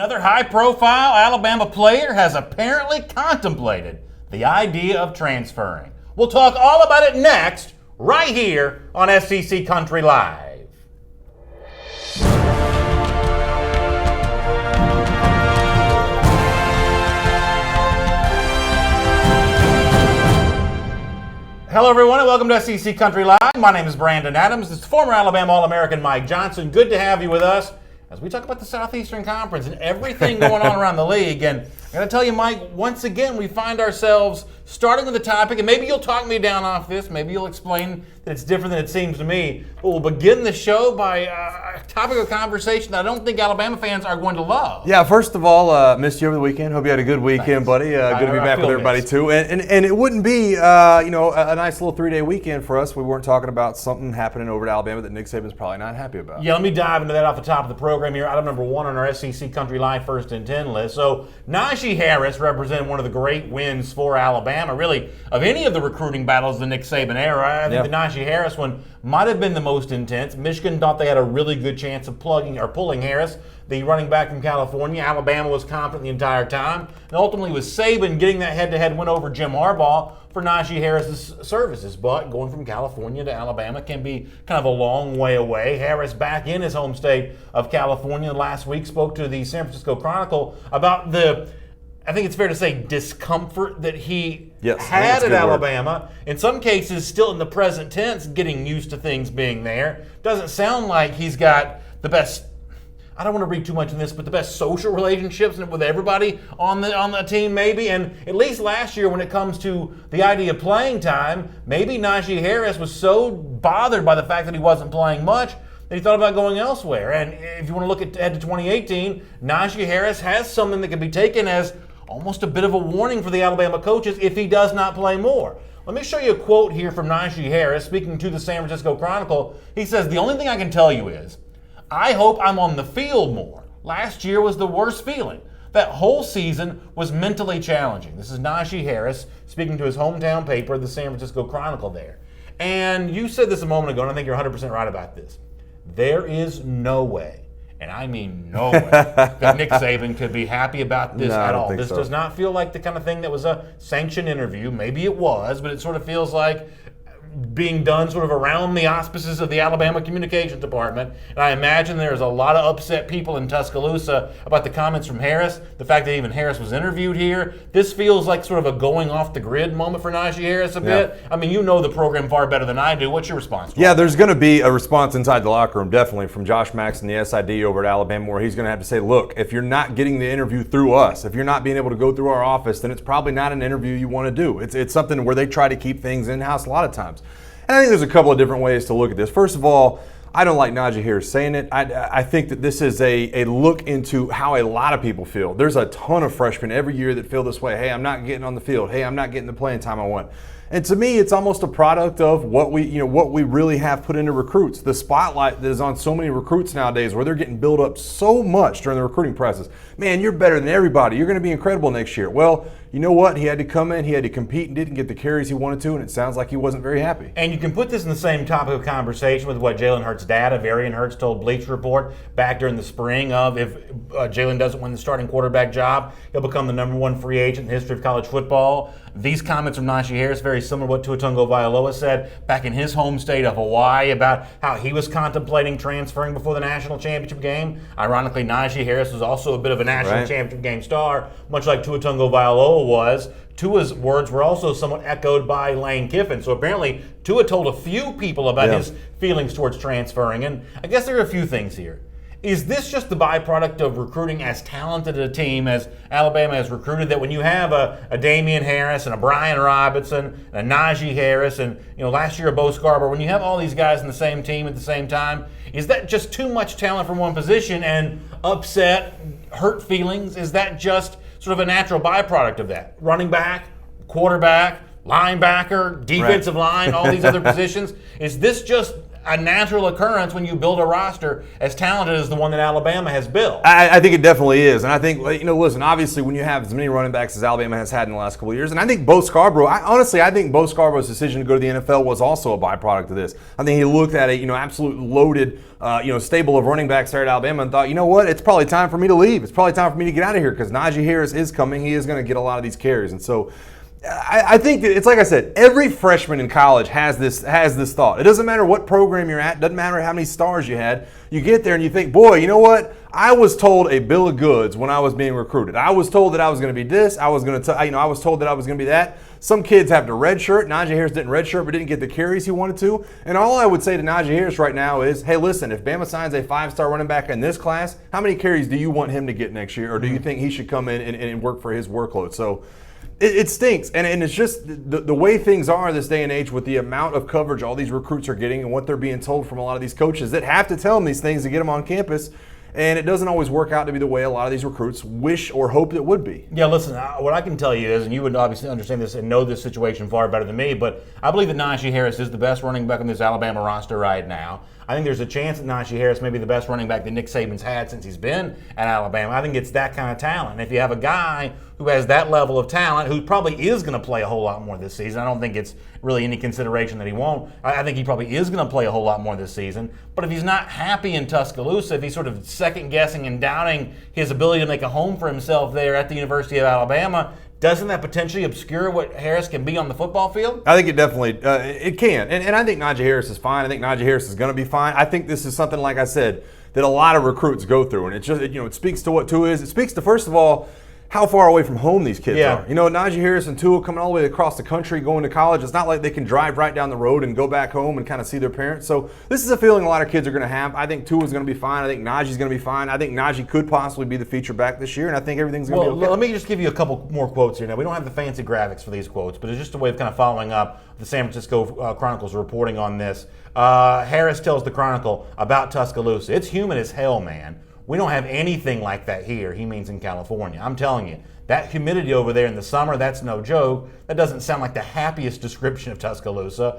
Another high-profile Alabama player has apparently contemplated the idea of transferring. We'll talk all about it next, right here on SEC Country Live. Hello, everyone, and welcome to SEC Country Live. My name is Brandon Adams. This is former Alabama All-American Mike Johnson. Good to have you with us as we talk about the Southeastern Conference and everything going on around the league. And I got to tell you, Mike, once again, we find ourselves starting with a topic, and maybe you'll talk me down off this. Maybe you'll explain that it's different than it seems to me. But we'll begin the show by a topic of conversation that I don't think Alabama fans are going to love. Yeah, first of all, missed you over the weekend. Hope you had a good weekend, Thanks. buddy. Good to be back with everybody, too. And it wouldn't be, a nice little 3-day weekend for us. We weren't talking about something happening over at Alabama that Nick Saban's probably not happy about. Yeah, let me dive into that off the top of the program here. Item number 1 on our SEC Country Live First and 10 list. So Najee Harris represented one of the great wins for Alabama, really, of any of the recruiting battles of the Nick Saban era. I think the Najee Harris one might have been the most intense. Michigan thought they had a really good chance of pulling Harris, the running back from California. Alabama was confident the entire time. And ultimately, with Saban getting that head-to-head win over Jim Harbaugh for Najee Harris's services. But going from California to Alabama can be kind of a long way away. Harris, back in his home state of California last week, spoke to the San Francisco Chronicle about I think it's fair to say, discomfort that he had at Alabama. In some cases, still in the present tense, getting used to things being there. Doesn't sound like he's got the best, I don't want to read too much in this, but the best social relationships with everybody on the team maybe. And at least last year when it comes to the idea of playing time, maybe Najee Harris was so bothered by the fact that he wasn't playing much that he thought about going elsewhere. And if you want to look ahead to 2018, Najee Harris has something that can be taken as almost a bit of a warning for the Alabama coaches if he does not play more. Let me show you a quote here from Najee Harris speaking to the San Francisco Chronicle. He says, "The only thing I can tell you is, I hope I'm on the field more. Last year was the worst feeling. That whole season was mentally challenging." This is Najee Harris speaking to his hometown paper, the San Francisco Chronicle there. And you said this a moment ago, and I think you're 100% right about this. There is no way, and I mean no way, that Nick Saban could be happy about this at all. This does not feel like the kind of thing that was a sanctioned interview. Maybe it was, but it sort of feels like being done sort of around the auspices of the Alabama Communications Department. And I imagine there's a lot of upset people in Tuscaloosa about the comments from Harris, the fact that even Harris was interviewed here. This feels like sort of a going off the grid moment for Najee Harris a bit. I mean, you know the program far better than I do. What's your response to it? Yeah, there's going to be a response inside the locker room, definitely, from Josh Max and the SID over at Alabama, where he's going to have to say, look, if you're not getting the interview through us, if you're not being able to go through our office, then it's probably not an interview you want to do. It's something where they try to keep things in-house a lot of times. And I think there's a couple of different ways to look at this. First of all, I don't like Najee Harris saying it. I think that this is a look into how a lot of people feel. There's a ton of freshmen every year that feel this way. Hey, I'm not getting on the field. Hey, I'm not getting the playing time I want. And to me, it's almost a product of what we really have put into recruits. The spotlight that is on so many recruits nowadays, where they're getting built up so much during the recruiting process. Man, you're better than everybody. You're going to be incredible next year. Well, you know what? He had to come in, he had to compete, and didn't get the carries he wanted to, and it sounds like he wasn't very happy. And you can put this in the same topic of conversation with what Jalen Hurts' dad, Varian Hurts, told Bleacher Report back during the spring of if Jalen doesn't win the starting quarterback job, he'll become the #1 free agent in the history of college football. These comments from Najee Harris, very similar to what Tua Tagovailoa said back in his home state of Hawaii about how he was contemplating transferring before the national championship game. Ironically, Najee Harris was also a bit of a national championship game star, much like Tua Tagovailoa was. Tua's words were also somewhat echoed by Lane Kiffin. So apparently, Tua told a few people about his feelings towards transferring. And I guess there are a few things here. Is this just the byproduct of recruiting as talented a team as Alabama has recruited, that when you have a Damian Harris and a Brian Robinson and a Najee Harris and last year a Bo Scarborough, when you have all these guys in the same team at the same time, is that just too much talent from one position and upset, hurt feelings? Is that just sort of a natural byproduct of that? Running back, quarterback, linebacker, defensive line, all these other positions? Is this just a natural occurrence when you build a roster as talented as the one that Alabama has built? I think it definitely is. And I think, listen, obviously when you have as many running backs as Alabama has had in the last couple of years, and I think Bo Scarborough, I think Bo Scarborough's decision to go to the NFL was also a byproduct of this. I think he looked at a, absolute loaded, stable of running backs there at Alabama and thought, you know what, it's probably time for me to leave. It's probably time for me to get out of here because Najee Harris is coming. He is going to get a lot of these carries. And so I think that it's like I said, every freshman in college has this thought. It doesn't matter what program you're at, doesn't matter how many stars you had. You get there and you think, boy, you know what? I was told a bill of goods when I was being recruited. I was told that I was going to be this. I was told that I was going to be that. Some kids have to redshirt. Najee Harris didn't redshirt, but didn't get the carries he wanted to. And all I would say to Najee Harris right now is, hey, listen, if Bama signs a 5-star running back in this class, how many carries do you want him to get next year, or do you think he should come in and work for his workload? So it stinks, and it's just the way things are this day and age with the amount of coverage all these recruits are getting and what they're being told from a lot of these coaches that have to tell them these things to get them on campus, and it doesn't always work out to be the way a lot of these recruits wish or hope it would be. Yeah, listen, what I can tell you is, and you would obviously understand this and know this situation far better than me, but I believe that Najee Harris is the best running back on this Alabama roster right now. I think there's a chance that Najee Harris may be the best running back that Nick Saban's had since he's been at Alabama. I think it's that kind of talent. And if you have a guy who has that level of talent, who probably is going to play a whole lot more this season, I don't think it's really any consideration that he won't. I think he probably is going to play a whole lot more this season. But if he's not happy in Tuscaloosa, if he's sort of second-guessing and doubting his ability to make a home for himself there at the University of Alabama, doesn't that potentially obscure what Harris can be on the football field? I think it definitely it can. And I think Najee Harris is fine. I think Najee Harris is going to be fine. I think this is something, like I said, that a lot of recruits go through. And it just, it speaks to what Tua is. It speaks to, first of all, how far away from home these kids are. Najee Harris and Tua coming all the way across the country, going to college. It's not like they can drive right down the road and go back home and kind of see their parents. So this is a feeling a lot of kids are going to have. I think Tua's going to be fine. I think Najee's going to be fine. I think Najee could possibly be the feature back this year, and I think everything's going to be okay. Let me just give you a couple more quotes here. Now, we don't have the fancy graphics for these quotes, but it's just a way of kind of following up the San Francisco Chronicle's reporting on this. Harris tells the Chronicle about Tuscaloosa. It's humid as hell, man. We don't have anything like that here. He means in California. I'm telling you. That humidity over there in the summer, that's no joke. That doesn't sound like the happiest description of Tuscaloosa.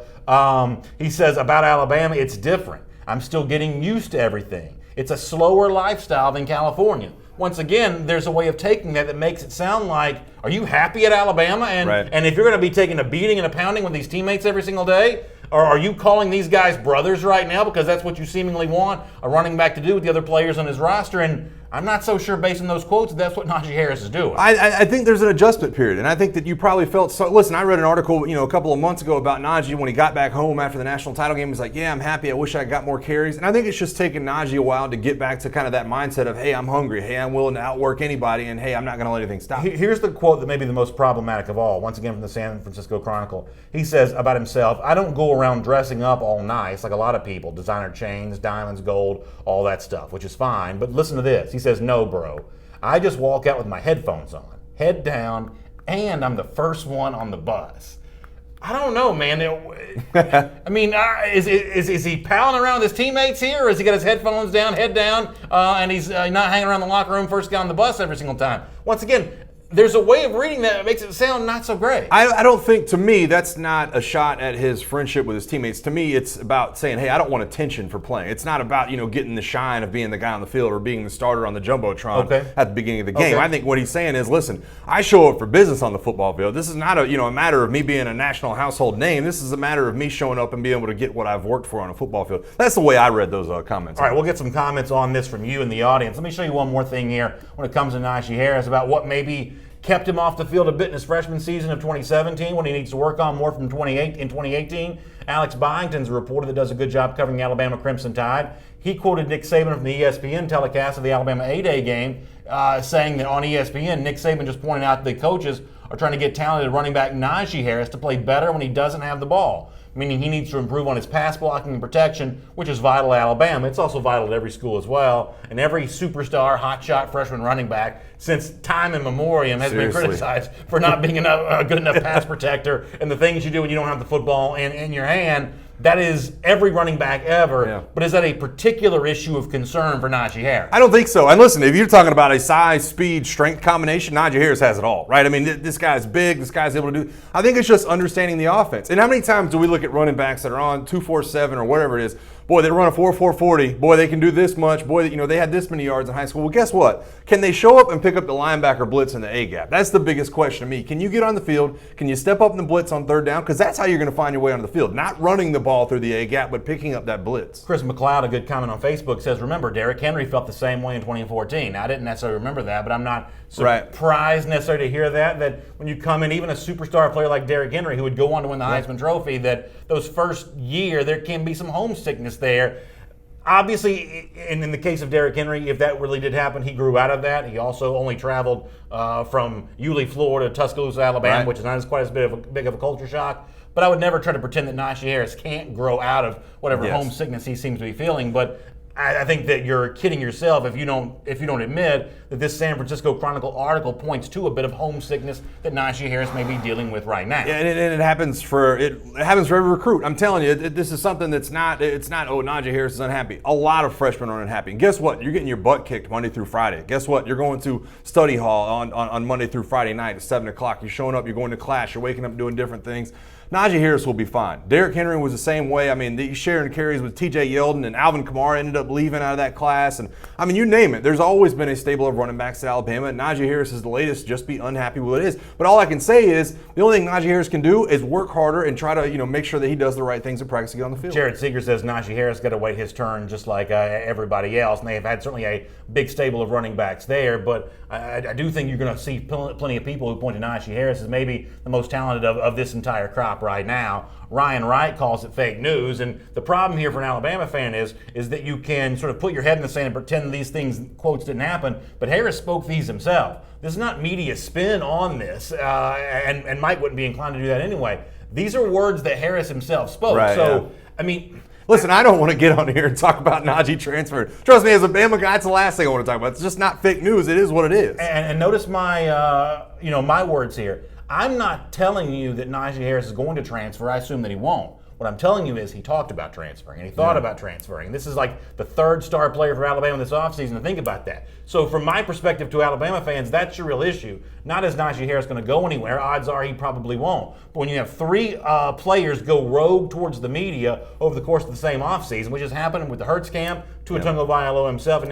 He says about Alabama, it's different. I'm still getting used to everything. It's a slower lifestyle than California. Once again, there's a way of taking that makes it sound like, are you happy at Alabama? And if you're going to be taking a beating and a pounding with these teammates every single day, or are you calling these guys brothers right now because that's what you seemingly want a running back to do with the other players on his roster? And I'm not so sure based on those quotes that's what Najee Harris is doing. I think there's an adjustment period, and I think that you probably felt so. Listen, I read an article a couple of months ago about Najee when he got back home after the national title game. He was like, yeah, I'm happy. I wish I got more carries. And I think it's just taken Najee a while to get back to kind of that mindset of, hey, I'm hungry. Hey, I'm willing to outwork anybody, and hey, I'm not going to let anything stop me. Here's the quote that may be the most problematic of all, once again from the San Francisco Chronicle. He says about himself, I don't go around dressing up all nice like a lot of people, designer chains, diamonds, gold, all that stuff, which is fine. But listen to this. He says, no, bro. I just walk out with my headphones on, head down, and I'm the first one on the bus. I don't know, man. I mean, is he palling around with his teammates here, or has he got his headphones down, head down, and he's not hanging around the locker room first guy on the bus every single time? Once again, there's a way of reading that makes it sound not so great. I don't think, to me, that's not a shot at his friendship with his teammates. To me, it's about saying, hey, I don't want attention for playing. It's not about, getting the shine of being the guy on the field or being the starter on the Jumbotron at the beginning of the game. I think what he's saying is, listen, I show up for business on the football field. This is not a matter of me being a national household name. This is a matter of me showing up and being able to get what I've worked for on a football field. That's the way I read those comments. All right, we'll get some comments on this from you in the audience. Let me show you one more thing here when it comes to Najee Harris about what maybe kept him off the field a bit in his freshman season of 2017 when he needs to work on more from 2018. Alex Byington's a reporter that does a good job covering the Alabama Crimson Tide. He quoted Nick Saban from the ESPN telecast of the Alabama A-Day game, saying that on ESPN, Nick Saban just pointed out that the coaches are trying to get talented running back Najee Harris to play better when he doesn't have the ball, meaning he needs to improve on his pass blocking and protection, which is vital at Alabama. It's also vital at every school as well. And every superstar, hotshot freshman running back since time immemorial has been criticized for not being a good enough pass protector and the things you do when you don't have the football in your hand. that is every running back ever. Yeah. But is that a particular issue of concern for Najee Harris? I don't think so. And listen, if you're talking about a size, speed, strength combination, Najee Harris has it all, right? I mean, this guy's big. This guy's able to do. I think it's just understanding the offense. And how many times do we look at running backs that are on 2.47 or whatever it is? Boy, they run a 4.40. Boy, they can do this much. Boy, they had this many yards in high school. Well, guess what? Can they show up and pick up the linebacker blitz in the A gap? That's the biggest question to me. Can you get on the field? Can you step up in the blitz on third down? Because that's how you're going to find your way onto the field. Not running the ball through the A gap, but picking up that blitz. Chris McLeod, a good comment on Facebook, says, remember, Derrick Henry felt the same way in 2014. Now, I didn't necessarily remember that, but I'm not surprised necessarily to hear that when you come in, even a superstar player like Derrick Henry, who would go on to win the Heisman Trophy, that those first year there can be some homesickness there. Obviously, in the case of Derrick Henry, if that really did happen, he grew out of that. He also only traveled from Yulee, Florida to Tuscaloosa, Alabama, which is not quite as big of a culture shock. But I would never try to pretend that Najee Harris can't grow out of whatever homesickness he seems to be feeling. But I think that you're kidding yourself if you don't admit that this San Francisco Chronicle article points to a bit of homesickness that Najee Harris may be dealing with right now. Yeah, and it happens for every recruit. I'm telling you, this is something that's not. It's not. Oh, Najee Harris is unhappy. A lot of freshmen are unhappy. And guess what? You're getting your butt kicked Monday through Friday. Guess what? You're going to study hall on Monday through Friday night at 7 o'clock. You're showing up. You're going to class. You're waking up doing different things. Najee Harris will be fine. Derrick Henry was the same way. I mean, he's sharing carries with T.J. Yeldon, and Alvin Kamara ended up leaving out of that class. And I mean, you name it. There's always been a stable of running backs at Alabama. And Najee Harris is the latest. Just be unhappy with what it is. But all I can say is the only thing Najee Harris can do is work harder and try to make sure that he does the right things in practice to get on the field. Jarrett Seeger says Najee Harris got to wait his turn just like everybody else, and they have had certainly a big stable of running backs there. But I do think you're going to see plenty of people who point to Najee Harris as maybe the most talented of this entire crop right now. Ryan Wright calls it fake news, and the problem here for an Alabama fan is that you can sort of put your head in the sand and pretend these things, quotes, didn't happen, but Harris spoke these himself. This is not media spin on this, and Mike wouldn't be inclined to do that anyway. These are words that Harris himself spoke. Right, so, I mean... Listen, I don't want to get on here and talk about Najee transfer. Trust me, as a Bama guy, it's the last thing I want to talk about. It's just not fake news. It is what it is. And notice my, my words here. I'm not telling you that Najee Harris is going to transfer. I assume that he won't. What I'm telling you is he talked about transferring, and he thought about transferring. And this is like the third star player for Alabama this offseason, to think about that. So from my perspective to Alabama fans, that's your real issue. Not is Najee Harris going to go anywhere. Odds are he probably won't. But when you have three players go rogue towards the media over the course of the same offseason, which has happened with the Hurts camp, Tua Tagovailoa himself, and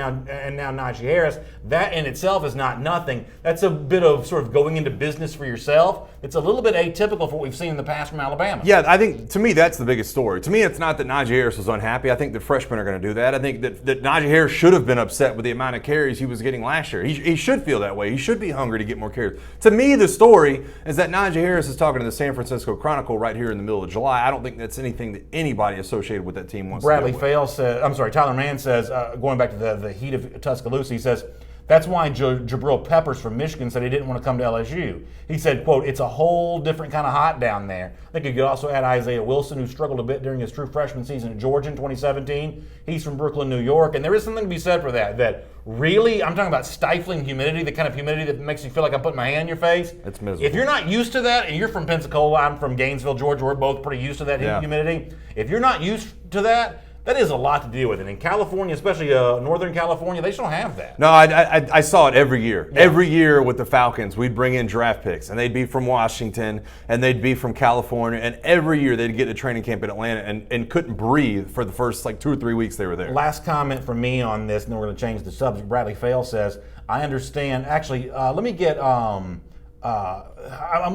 now Najee Harris, that in itself is not nothing. That's a bit of sort of going into business for yourself. It's a little bit atypical for what we've seen in the past from Alabama. Yeah, I think, to me, that's the biggest story. To me, it's not that Najee Harris was unhappy. I think the freshmen are going to do that. I think that Najee Harris should have been upset with the amount of carries he was getting last year. He should feel that way. He should be hungry to get more carries. To me, the story is that Najee Harris is talking to the San Francisco Chronicle right here in the middle of July. I don't think that's anything that anybody associated with that team wants Bradley to do. Tyler Mann says, going back to the heat of Tuscaloosa, he says, that's why Jabril Peppers from Michigan said he didn't want to come to LSU. He said, quote, it's a whole different kind of hot down there. I think you could also add Isaiah Wilson, who struggled a bit during his true freshman season at Georgia in 2017. He's from Brooklyn, New York, and there is something to be said for that really, I'm talking about stifling humidity, the kind of humidity that makes you feel like I'm putting my hand in your face. It's miserable. If you're not used to that, and you're from Pensacola, I'm from Gainesville, Georgia, we're both pretty used to that humidity. If you're not used to that is a lot to deal with. And in California, especially Northern California, they just don't have that. No, I saw it every year. Yeah. Every year with the Falcons, we'd bring in draft picks, and they'd be from Washington, and they'd be from California, and every year they'd get to training camp in Atlanta and couldn't breathe for the first 2 or 3 weeks they were there. Last comment from me on this, and then we're going to change the subject. Bradley Fale says, I understand. Actually, let me get... I'm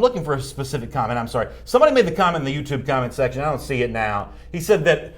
looking for a specific comment. I'm sorry. Somebody made the comment in the YouTube comment section. I don't see it now. He said that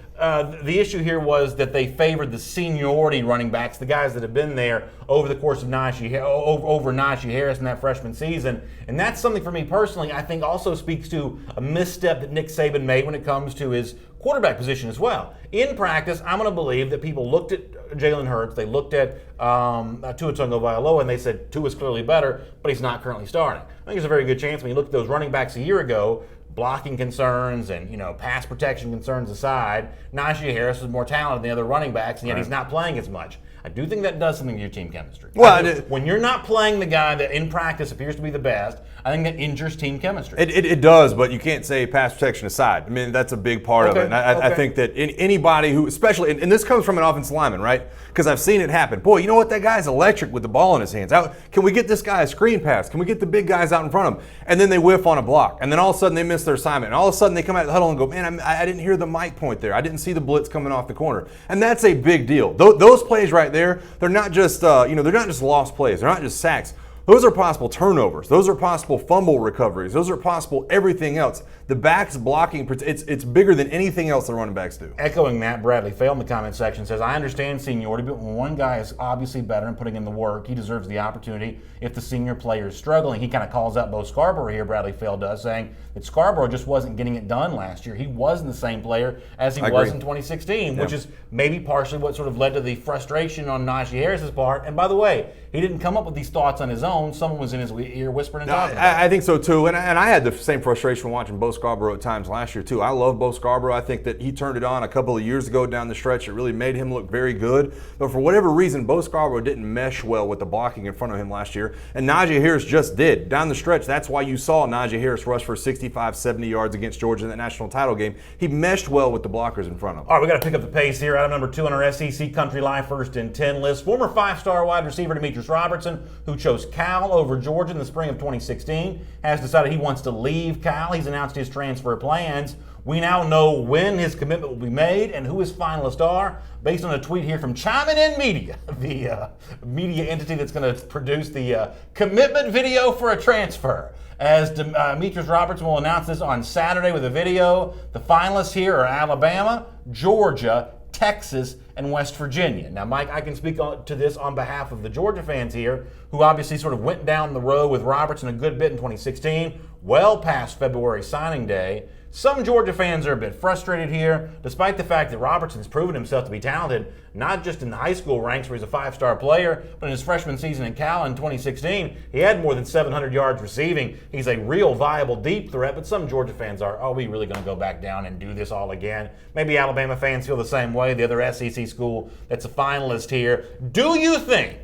the issue here was that they favored the seniority running backs, the guys that have been there over the course of over Najee Harris in that freshman season. And that's something for me personally I think also speaks to a misstep that Nick Saban made when it comes to his quarterback position as well. In practice, I'm going to believe that people looked at Jalen Hurts, they looked at Tua Tagovailoa, and they said Tua's clearly better, but he's not currently starting. I think there's a very good chance when you look at those running backs a year ago, blocking concerns and pass protection concerns aside, Najee Harris was more talented than the other running backs, and yet he's not playing as much. I do think that does something to your team chemistry. Well, when you're not playing the guy that in practice appears to be the best, I think that injures team chemistry. It does, but you can't say pass protection aside. I mean, that's a big part of it. And I think that anybody who, especially, and this comes from an offensive lineman, right? Because I've seen it happen. Boy, you know what? That guy's electric with the ball in his hands. Can we get this guy a screen pass? Can we get the big guys out in front of him? And then they whiff on a block. And then all of a sudden they miss their assignment. And all of a sudden they come out of the huddle and go, man, I didn't hear the mic point there. I didn't see the blitz coming off the corner. And that's a big deal. Those plays right there, they're not just they're not just lost plays. They're not just sacks. Those are possible turnovers. Those are possible fumble recoveries. Those are possible everything else. The backs blocking, it's bigger than anything else the running backs do. Echoing Matt, Bradley Fail in the comment section says, I understand seniority, but when one guy is obviously better and putting in the work, he deserves the opportunity if the senior player is struggling. He kind of calls out Bo Scarborough here, Bradley Fail does, saying that Scarborough just wasn't getting it done last year. He wasn't the same player as he was in 2016, which is maybe partially what sort of led to the frustration on Najee Harris's part. And by the way, he didn't come up with these thoughts on his own. Someone was in his ear whispering and talking about it. I think so too, and I had the same frustration watching Bo Scarborough at times last year too. I love Bo Scarborough. I think that he turned it on a couple of years ago down the stretch. It really made him look very good. But for whatever reason, Bo Scarborough didn't mesh well with the blocking in front of him last year, and Najee Harris just did. Down the stretch, that's why you saw Najee Harris rush for 65, 70 yards against Georgia in that national title game. He meshed well with the blockers in front of him. All right, we got to pick up the pace here. Item number 2 on our SEC Country Live First and 10 list. Former 5-star wide receiver Demetrius Robertson, who chose Cal over Georgia in the spring of 2016, has decided he wants to leave Cal. He's announced his transfer plans. We now know when his commitment will be made and who his finalists are, based on a tweet here from Chiming In Media, the media entity that's going to produce the commitment video for a transfer. As Demetrius Robertson will announce this on Saturday with a video. The finalists here are Alabama, Georgia, Texas, and West Virginia. Now, Mike, I can speak to this on behalf of the Georgia fans here, who obviously sort of went down the road with Robertson a good bit in 2016, well past February signing day. Some Georgia fans are a bit frustrated here, despite the fact that Robertson's proven himself to be talented, not just in the high school ranks where he's a 5-star player, but in his freshman season in Cal in 2016, he had more than 700 yards receiving. He's a real viable deep threat, but some Georgia fans are we really going to go back down and do this all again? Maybe Alabama fans feel the same way, the other SEC school that's a finalist here. Do you think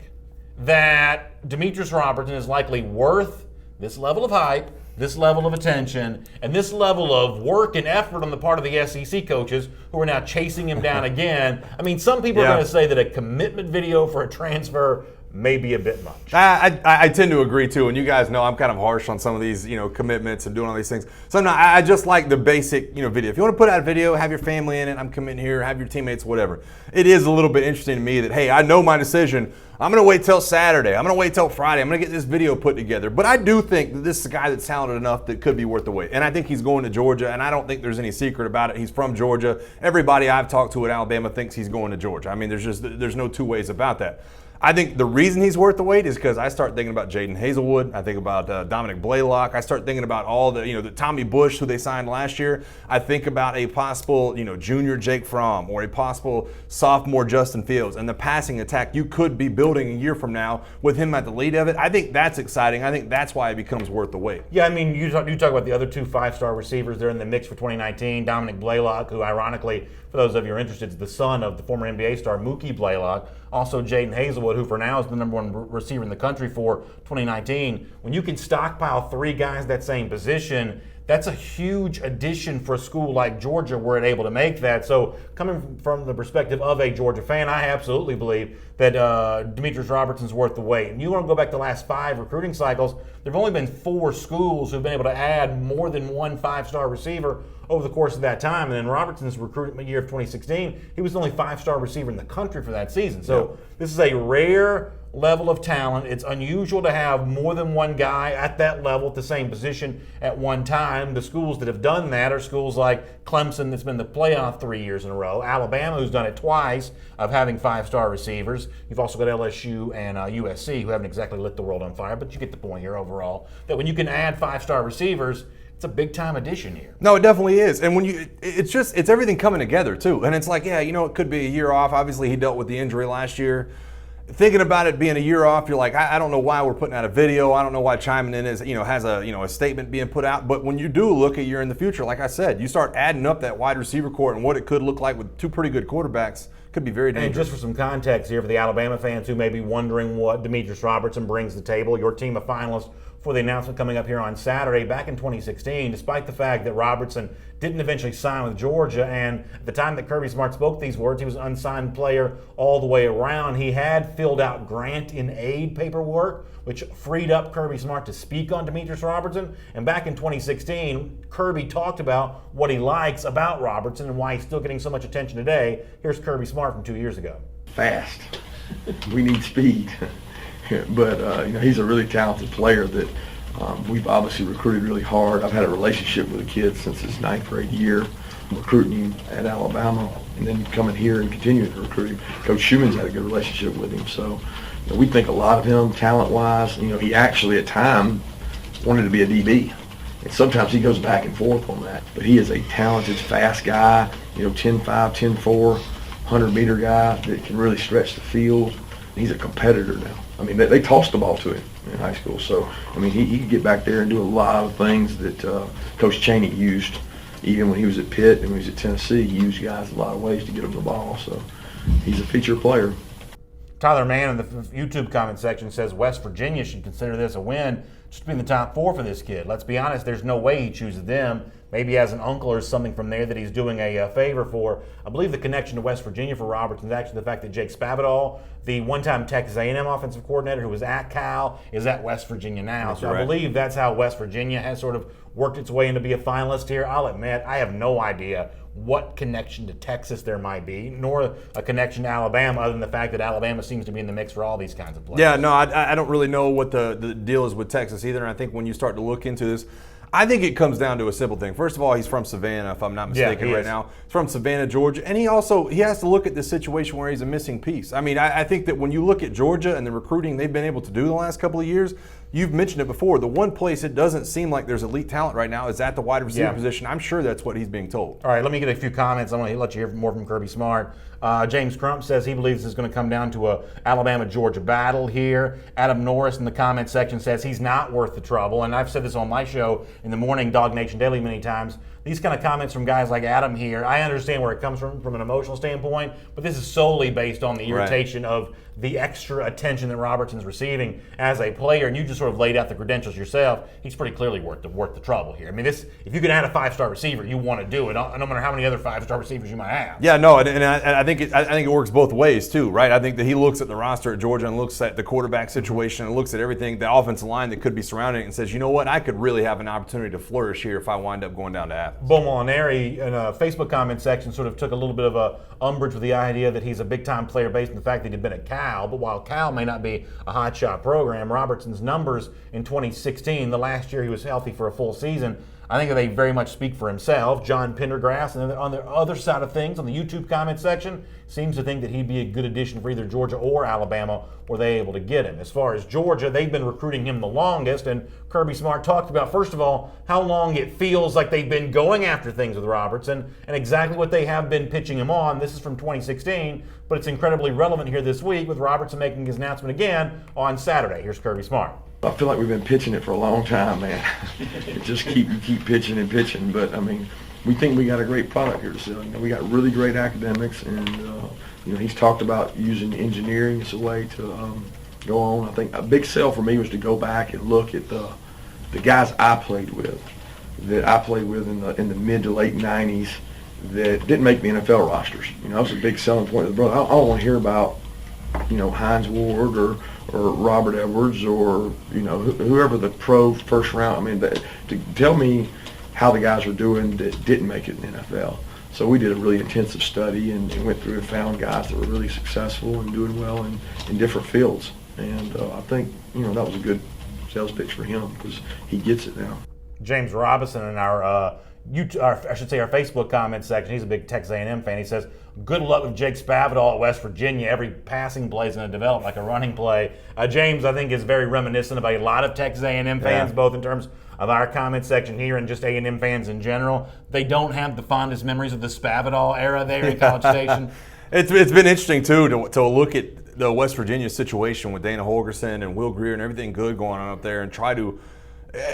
that Demetrius Robertson is likely worth this level of hype, this level of attention, and this level of work and effort on the part of the SEC coaches who are now chasing him down again? I mean, some people are going to say that a commitment video for a transfer may be a bit much. I tend to agree too, and you guys know I'm kind of harsh on some of these, commitments and doing all these things. So I just like the basic, video. If you want to put out a video, have your family in it, I'm committing here, have your teammates, whatever. It is a little bit interesting to me that, hey, I know my decision. I'm going to wait till Saturday. I'm going to wait till Friday. I'm going to get this video put together. But I do think that this is a guy that's talented enough that could be worth the wait. And I think he's going to Georgia, and I don't think there's any secret about it. He's from Georgia. Everybody I've talked to at Alabama thinks he's going to Georgia. I mean, there's no two ways about that. I think the reason he's worth the wait is because I start thinking about Jaden Hazelwood. I think about Dominic Blaylock. I start thinking about all the Tommy Bush, who they signed last year. I think about a possible, junior Jake Fromm or a possible sophomore Justin Fields and the passing attack you could be building a year from now with him at the lead of it. I think that's exciting. I think that's why it becomes worth the wait. Yeah, I mean, you talk about the other 2 5-star receivers. They're in the mix for 2019. Dominic Blaylock, who ironically, for those of you who are interested, is the son of the former NBA star Mookie Blaylock. Also, Jaden Hazelwood, who for now is the number 1 receiver in the country for 2019. When you can stockpile 3 guys that same position, that's a huge addition for a school like Georgia were it able to make that. So coming from the perspective of a Georgia fan, I absolutely believe that Demetrius Robertson's worth the wait. And you want to go back to the last 5 recruiting cycles, there have only been 4 schools who've been able to add more than 1 5-star receiver over the course of that time. And in Robertson's recruitment year of 2016, he was the only 5-star receiver in the country for that season. So this is a rare level of talent. It's unusual to have more than 1 guy at that level at the same position at one time. The schools that have done that are schools like Clemson, that's been the playoff 3 years in a row, Alabama, who's done it twice, of having 5-star receivers. You've also got LSU and USC, who haven't exactly lit the world on fire, but you get the point here overall, that when you can add 5-star receivers, it's a big time addition here. No, it definitely is. And when it's everything coming together too. And it's like, it could be a year off. Obviously he dealt with the injury last year. thinking about it being a year off, you're like, I don't know why we're putting out a video. I don't know why chiming in has a statement being put out. But when you do look a year in the future, like I said, you start adding up that wide receiver core and what it could look like with two pretty good quarterbacks. Could be very dangerous. And just for some context here for the Alabama fans who may be wondering what Demetrius Robertson brings to the table, your team of finalists for the announcement coming up here on Saturday. Back in 2016, despite the fact that Robertson didn't eventually sign with Georgia, and at the time that Kirby Smart spoke these words, he was an unsigned player all the way around. He had filled out grant in aid paperwork, which freed up Kirby Smart to speak on Demetrius Robertson. And back in 2016, Kirby talked about what he likes about Robertson and why he's still getting so much attention today. Here's Kirby Smart from 2 years ago. Fast. We need speed. But he's a really talented player that we've obviously recruited really hard. I've had a relationship with the kid since his 9th grade year, recruiting him at Alabama, and then coming here and continuing to recruit him. Coach Schumann's had a good relationship with him, so we think a lot of him talent-wise. He actually at times wanted to be a DB, and sometimes he goes back and forth on that. But he is a talented, fast guy. 10.5, 10.4, 100-meter guy that can really stretch the field. He's a competitor now. They tossed the ball to him in high school. So, he could get back there and do a lot of things that Coach Chaney used. Even when he was at Pitt and when he was at Tennessee, he used guys a lot of ways to get him the ball. So, he's a feature player. Tyler Mann in the YouTube comment section says West Virginia should consider this a win just to be in the top 4 for this kid. Let's be honest, there's no way he chooses them. Maybe as an uncle or something from there that he's doing a favor for. I believe the connection to West Virginia for Robertson is actually the fact that Jake Spavital, the one-time Texas A&M offensive coordinator who was at Cal, is at West Virginia now. That's so right. I believe that's how West Virginia has sort of worked its way into be a finalist here. I'll admit, I have no idea what connection to Texas there might be, nor a connection to Alabama, other than the fact that Alabama seems to be in the mix for all these kinds of players. Yeah, no, I don't really know what the deal is with Texas either. And I think when you start to look into this, I think it comes down to a simple thing. First of all, he's from Savannah, if I'm not mistaken, right now. He's from Savannah, Georgia. And he has to look at this situation where he's a missing piece. I think that when you look at Georgia and the recruiting they've been able to do the last couple of years, you've mentioned it before. The one place it doesn't seem like there's elite talent right now is at the wide receiver position. I'm sure that's what he's being told. All right, let me get a few comments. I want to let you hear more from Kirby Smart. James Crump says he believes this is going to come down to a Alabama-Georgia battle here. Adam Norris in the comment section says he's not worth the trouble. And I've said this on my show in the morning, Dog Nation Daily, many times. These kind of comments from guys like Adam here, I understand where it comes from an emotional standpoint, but this is solely based on the irritation of the extra attention that Robertson's receiving as a player, and you just sort of laid out the credentials yourself. He's pretty clearly worth the trouble here. If you can add a 5-star receiver, you want to do it, no matter how many other 5-star receivers you might have. Yeah, no, and I think it works both ways too, right? I think that he looks at the roster at Georgia and looks at the quarterback situation and looks at everything, the offensive line that could be surrounding it, and says, you know what, I could really have an opportunity to flourish here if I wind up going down to Athens. Bo Molinari in a Facebook comment section sort of took a little bit of a umbrage with the idea that he's a big-time player based on the fact that he'd been at Cal. But while Cal may not be a hotshot program, Robertson's numbers in 2016, the last year he was healthy for a full season, I think that they very much speak for himself. John Pendergrass, and then on the other side of things, on the YouTube comment section, seems to think that he'd be a good addition for either Georgia or Alabama were they able to get him. As far as Georgia, they've been recruiting him the longest, and Kirby Smart talked about, first of all, how long it feels like they've been going after things with Robertson and exactly what they have been pitching him on. This is from 2016, but it's incredibly relevant here this week with Robertson making his announcement again on Saturday. Here's Kirby Smart. I feel like we've been pitching it for a long time, man. You keep pitching and pitching, but we think we got a great product here to sell. We got really great academics, and he's talked about using engineering as a way to go on. I think a big sell for me was to go back and look at the guys I played with in the mid to late '90s that didn't make the NFL rosters. That was a big selling point of the brother. I don't want to hear about Hines Ward or Robert Edwards or whoever the pro first round. To tell me how the guys were doing that didn't make it in the NFL. So we did a really intensive study and went through and found guys that were really successful and doing well in different fields. And I think that was a good sales pitch for him because he gets it now. James Robinson in our Facebook comment section, he's a big Texas A&M fan. He says, good luck with Jake Spavital at West Virginia. Every passing play is going to develop like a running play. James, I think, is very reminiscent of a lot of Texas A&M fans, both in terms of our comment section here and just A&M fans in general. They don't have the fondest memories of the Spavital era there in College Station. It's been interesting, too, to look at the West Virginia situation with Dana Holgorsen and Will Greer and everything good going on up there, and try to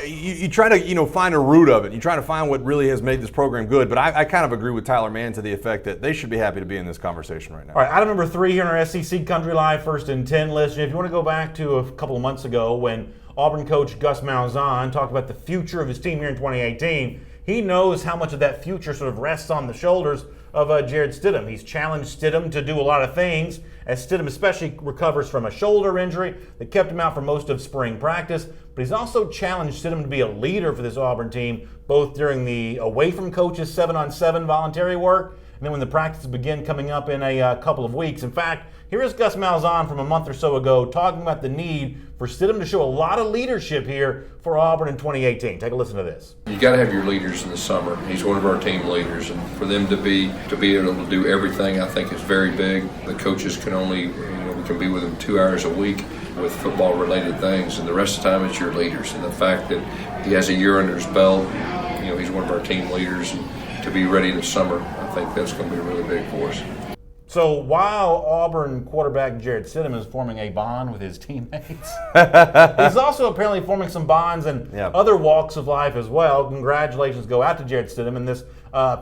you try to find a root of it. You try to find what really has made this program good. But I kind of agree with Tyler Mann to the effect that they should be happy to be in this conversation right now. All right, item number 3 here on our SEC Country Live First and 10 list. If you want to go back to a couple of months ago when Auburn coach Gus Malzahn talked about the future of his team here in 2018, he knows how much of that future sort of rests on the shoulders of Jarrett Stidham. He's challenged Stidham to do a lot of things, as Stidham especially recovers from a shoulder injury that kept him out for most of spring practice. But he's also challenged Stidham to be a leader for this Auburn team, both during the away from coaches 7-on-7 voluntary work, and then when the practices begin coming up in a couple of weeks. In fact, here is Gus Malzahn from a month or so ago talking about the need for Stidham to show a lot of leadership here for Auburn in 2018. Take a listen to this. You got to have your leaders in the summer. He's one of our team leaders, and for them to be able to do everything, I think is very big. The coaches can only, we can be with them 2 hours a week with football-related things, and the rest of the time it's your leaders. And the fact that he has a year under his belt, he's one of our team leaders, and to be ready in the summer, I think that's going to be really big for us. So while Auburn quarterback Jarrett Stidham is forming a bond with his teammates, he's also apparently forming some bonds in other walks of life as well. Congratulations go out to Jarrett Stidham in this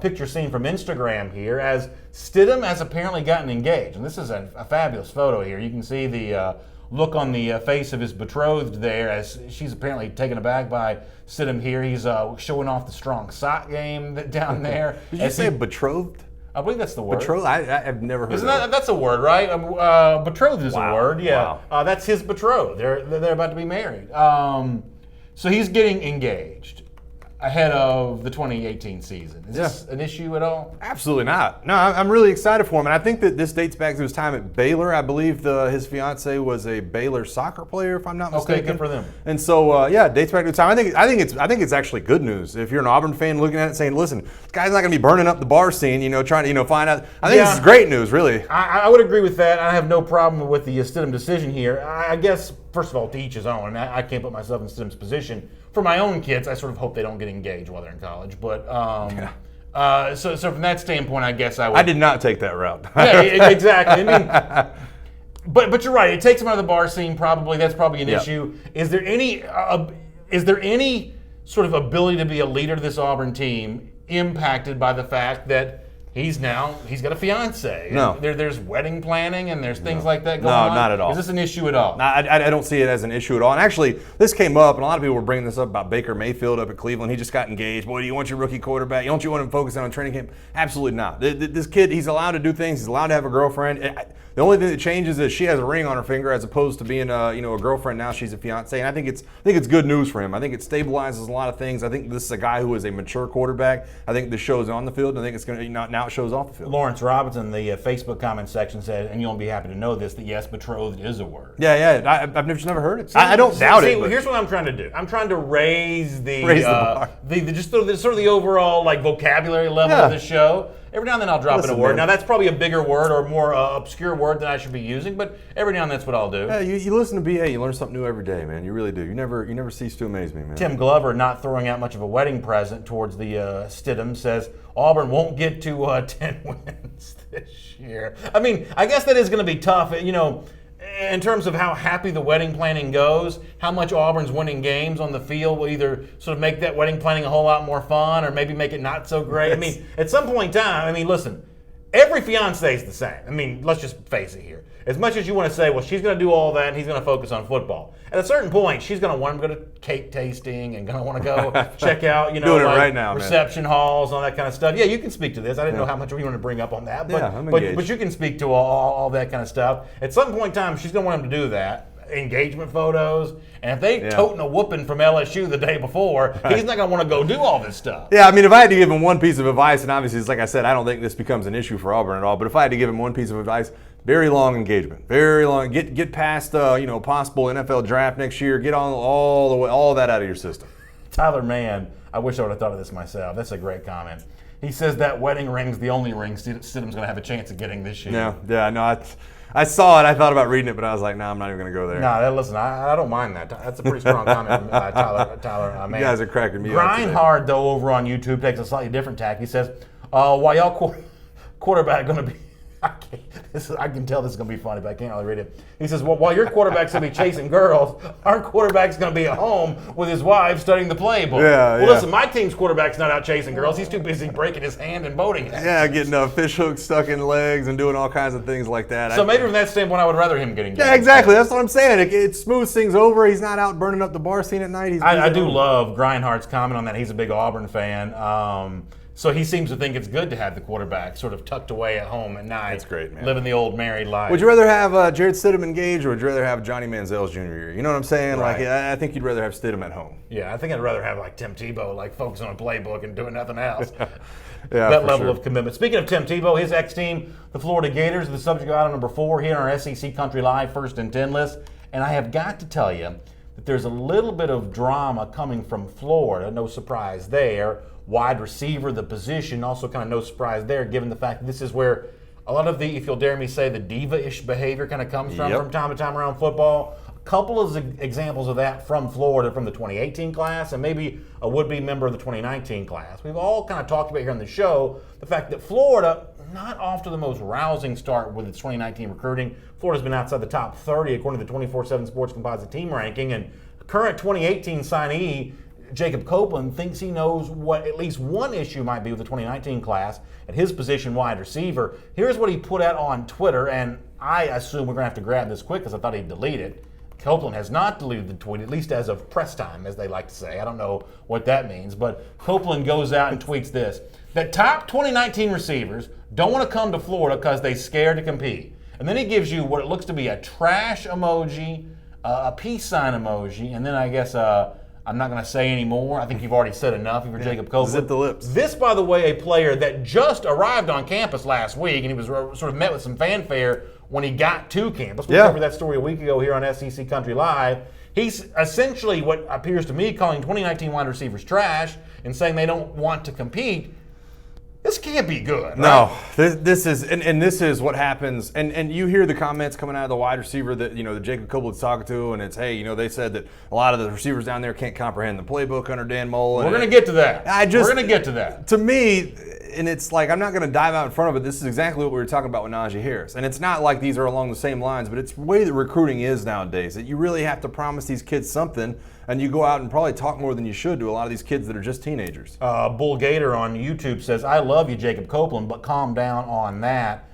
picture seen from Instagram here, as Stidham has apparently gotten engaged. And this is a fabulous photo here. You can see the look on the face of his betrothed there, as she's apparently taken aback by Stidham here. He's showing off the strong sock game down there. Did you say betrothed? I believe that's the word. Betrothed? I've never heard Isn't that. That's a word, right? Betrothed is a word, yeah. Wow. That's his betrothed. They're about to be married. So he's getting engaged ahead of the 2018 season. Is this an issue at all? Absolutely not. No, I'm really excited for him, and I think that this dates back to his time at Baylor. I believe his fiance was a Baylor soccer player, if I'm not mistaken. Okay, good for them. And so, it dates back to the time. I think it's actually good news if you're an Auburn fan looking at it, saying, "Listen, this guy's not going to be burning up the bar scene, trying to find out." I think this is great news, really. I would agree with that. I have no problem with the Stidham decision here. I guess, first of all, to each his own. I can't put myself in Stidham's position. For my own kids, I sort of hope they don't get engaged while they're in college. But so from that standpoint, I guess I would. I did not take that route. Yeah, exactly. I mean, but you're right. It takes him out of the bar scene. Probably that's probably an issue. Is there any sort of ability to be a leader to this Auburn team impacted by the fact that he's got a fiance? No. There's wedding planning and there's things like that going on? No, not at all. Is this an issue at all? I don't see it as an issue at all. And actually, this came up, and a lot of people were bringing this up about Baker Mayfield up at Cleveland. He just got engaged. Boy, do you want your rookie quarterback? Don't you want him focusing on training camp? Absolutely not. This kid, he's allowed to do things. He's allowed to have a girlfriend. The only thing that changes is she has a ring on her finger, as opposed to being a girlfriend. Now she's a fiance, and I think it's good news for him. I think it stabilizes a lot of things. I think this is a guy who is a mature quarterback. I think this shows on the field, and I think it's going to now it shows off the field. Lawrence Robinson, the Facebook comment section said, and you'll be happy to know this, that yes, betrothed is a word. Yeah. I've just never heard it. I don't doubt it. Here's what I'm trying to do. I'm trying to raise the bar. Just sort of the overall vocabulary level of the show. Every now and then I'll drop in a word. Man. Now that's probably a bigger word or more obscure word than I should be using, but every now and then that's what I'll do. Yeah, you listen to BA, you learn something new every day, man. You really do. You never cease to amaze me, man. Tim Glover, not throwing out much of a wedding present towards the Stidham, says Auburn won't get to 10 wins this year. I mean, I guess that is going to be tough. In terms of how happy the wedding planning goes, how much Auburn's winning games on the field will either sort of make that wedding planning a whole lot more fun or maybe make it not so great. I mean, at some point in time, listen, every fiance is the same. Let's just face it here. As much as you want to say, well, she's going to do all that and he's going to focus on football. At a certain point, she's going to want him to go to cake tasting and going to want to go check out, doing it right now, reception halls, all that kind of stuff. Yeah, you can speak to this. I didn't know how much you want to bring up on that, but you can speak to all that kind of stuff. At some point in time, she's going to want him to do that. Engagement photos, and if they toting a whooping from LSU the day before, he's not going to want to go do all this stuff. Yeah, if I had to give him one piece of advice, and obviously, it's like I said, I don't think this becomes an issue for Auburn at all, but if I had to give him one piece of advice, very long engagement, very long. Get past possible NFL draft next year. Get on all that out of your system. Tyler Mann, I wish I would have thought of this myself. That's a great comment. He says that wedding ring's the only ring Stidham's going to have a chance of getting this year. No. I saw it. I thought about reading it, but I was like, I'm not even going to go there. No, listen, I don't mind that. That's a pretty strong comment from Tyler Mann. You guys are cracking me up. Grind Hard, though, over on YouTube takes a slightly different tack. He says, why y'all quarterback going to be I can tell this is going to be funny, but I can't really read it. He says, well, while your quarterback's going to be chasing girls, our quarterback's going to be at home with his wife studying the playbook. Yeah, well, listen, my team's quarterback's not out chasing girls. He's too busy breaking his hand and boating. Yeah, getting fish hooks stuck in legs and doing all kinds of things like that. So maybe from that standpoint, I would rather him getting Yeah, exactly. That's what I'm saying. It smooths things over. He's not out burning up the bar scene at night. I do love Grindhart's comment on that. He's a big Auburn fan. So he seems to think it's good to have the quarterback sort of tucked away at home at night. That's great, man. Living the old married life. Would you rather have Jarrett Stidham engaged, or would you rather have Johnny Manziel's junior year? You know what I'm saying? Right. Like, I think you'd rather have Stidham at home. Yeah, I think I'd rather have like Tim Tebow, like focusing on a playbook and doing nothing else. Yeah, that level sure. of commitment. Speaking of Tim Tebow, his ex-team, the Florida Gators, are the subject of item number 4 here on our SEC Country Live First and 10 list. And I have got to tell you that there's a little bit of drama coming from Florida. No surprise there. Wide receiver, the position, also kind of no surprise there, given the fact that this is where a lot of the, if you'll dare me say, the diva-ish behavior kind of comes from time to time around football. A couple of examples of that from Florida, from the 2018 class, and maybe a would-be member of the 2019 class. We've all kind of talked about here on the show the fact that Florida, not off to the most rousing start with its 2019 recruiting. Florida's been outside the top 30 according to the 24/7 Sports Composite Team ranking, and current 2018 signee Jacob Copeland thinks he knows what at least one issue might be with the 2019 class at his position, wide receiver. Here's what he put out on Twitter, and I assume we're going to have to grab this quick because I thought he'd delete it. Copeland has not deleted the tweet, at least as of press time, as they like to say. I don't know what that means, but Copeland goes out and tweets this, that top 2019 receivers don't want to come to Florida because they're scared to compete. And then he gives you what it looks to be a trash emoji, a peace sign emoji, and then I guess I'm not going to say any more. I think you've already said enough if you're Jacob Copeland. Zip the lips. This, by the way, a player that just arrived on campus last week, and he was sort of met with some fanfare when he got to campus. We covered that story a week ago here on SEC Country Live. He's essentially what appears to me calling 2019 wide receivers trash and saying they don't want to compete. This can't be good, right? No, this is and this is what happens. And you hear the comments coming out of the wide receiver that that Jacob Copeland's talking to, and it's hey, they said that a lot of the receivers down there can't comprehend the playbook under Dan Mullen. We're going to get to that. We're going to get to that. To me, and it's like I'm not going to dive out in front of it. This is exactly what we were talking about with Najee Harris, and it's not like these are along the same lines, but it's the way that recruiting is nowadays. That you really have to promise these kids something. And you go out and probably talk more than you should to a lot of these kids that are just teenagers. Bull Gator on YouTube says, I love you, Jacob Copeland, but calm down on that.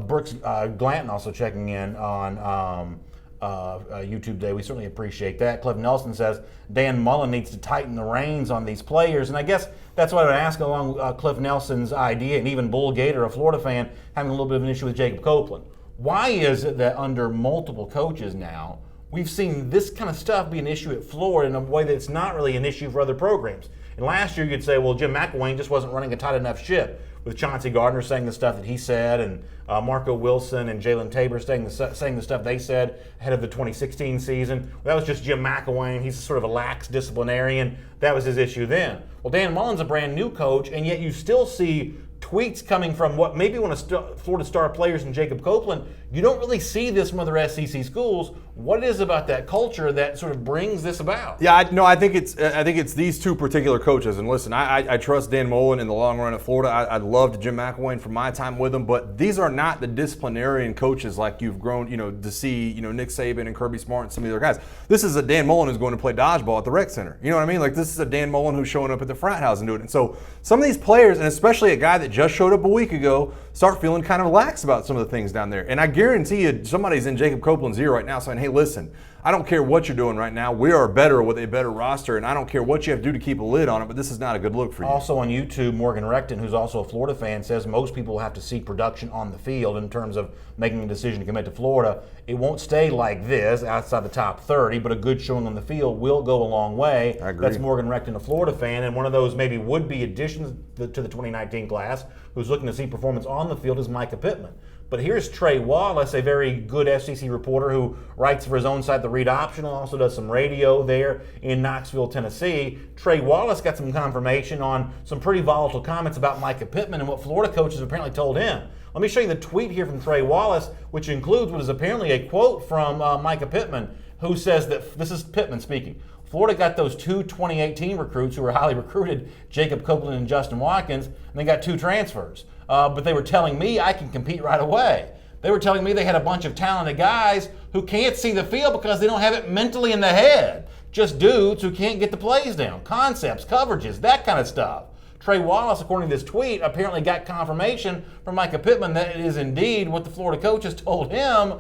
Brooks Glanton also checking in on YouTube today. We certainly appreciate that. Cliff Nelson says, Dan Mullen needs to tighten the reins on these players. And I guess that's what I would ask along Cliff Nelson's idea, and even Bull Gator, a Florida fan, having a little bit of an issue with Jacob Copeland. Why is it that under multiple coaches now, we've seen this kind of stuff be an issue at Florida in a way that's not really an issue for other programs? And last year you'd say, well, Jim McElwain just wasn't running a tight enough ship, with Chauncey Gardner saying the stuff that he said, and Marco Wilson and Jalen Tabor saying the stuff they said ahead of the 2016 season. That was just Jim McElwain. He's sort of a lax disciplinarian. That was his issue then. Well, Dan Mullen's a brand new coach, and yet you still see tweets coming from what maybe one of Florida star players in Jacob Copeland. You don't really see this from other SEC schools. What is about that culture that sort of brings this about? Yeah, I think it's these two particular coaches. And listen, I trust Dan Mullen in the long run at Florida. I loved Jim McElwain from my time with him, but these are not the disciplinarian coaches like you've grown, to see, Nick Saban and Kirby Smart and some of the other guys. This is a Dan Mullen who's going to play dodgeball at the rec center. You know what I mean? Like, this is a Dan Mullen who's showing up at the frat house and doing it. And so some of these players, and especially a guy that just showed up a week ago, start feeling kind of lax about some of the things down there. And I guarantee you, somebody's in Jacob Copeland's ear right now saying, hey, listen, I don't care what you're doing right now. We are better with a better roster, and I don't care what you have to do to keep a lid on it, but this is not a good look for you. Also on YouTube, Morgan Recton, who's also a Florida fan, says most people will have to seek production on the field in terms of making a decision to commit to Florida. It won't stay like this outside the top 30, but a good showing on the field will go a long way. I agree. That's Morgan Recton, a Florida fan, and one of those maybe would-be additions to the 2019 class who's looking to see performance on the field is Micah Pittman. But here's Trey Wallace, a very good SEC reporter who writes for his own site, The Read Optional, also does some radio there in Knoxville, Tennessee. Trey Wallace got some confirmation on some pretty volatile comments about Micah Pittman and what Florida coaches apparently told him. Let me show you the tweet here from Trey Wallace, which includes what is apparently a quote from Micah Pittman, who says that, this is Pittman speaking, Florida got those two 2018 recruits who were highly recruited, Jacob Copeland and Justin Watkins, and they got two transfers. but they were telling me I can compete right away. They were telling me they had a bunch of talented guys who can't see the field because they don't have it mentally in the head. Just dudes who can't get the plays down, concepts, coverages, that kind of stuff. Trey Wallace, according to this tweet, apparently got confirmation from Micah Pittman that it is indeed what the Florida coaches told him.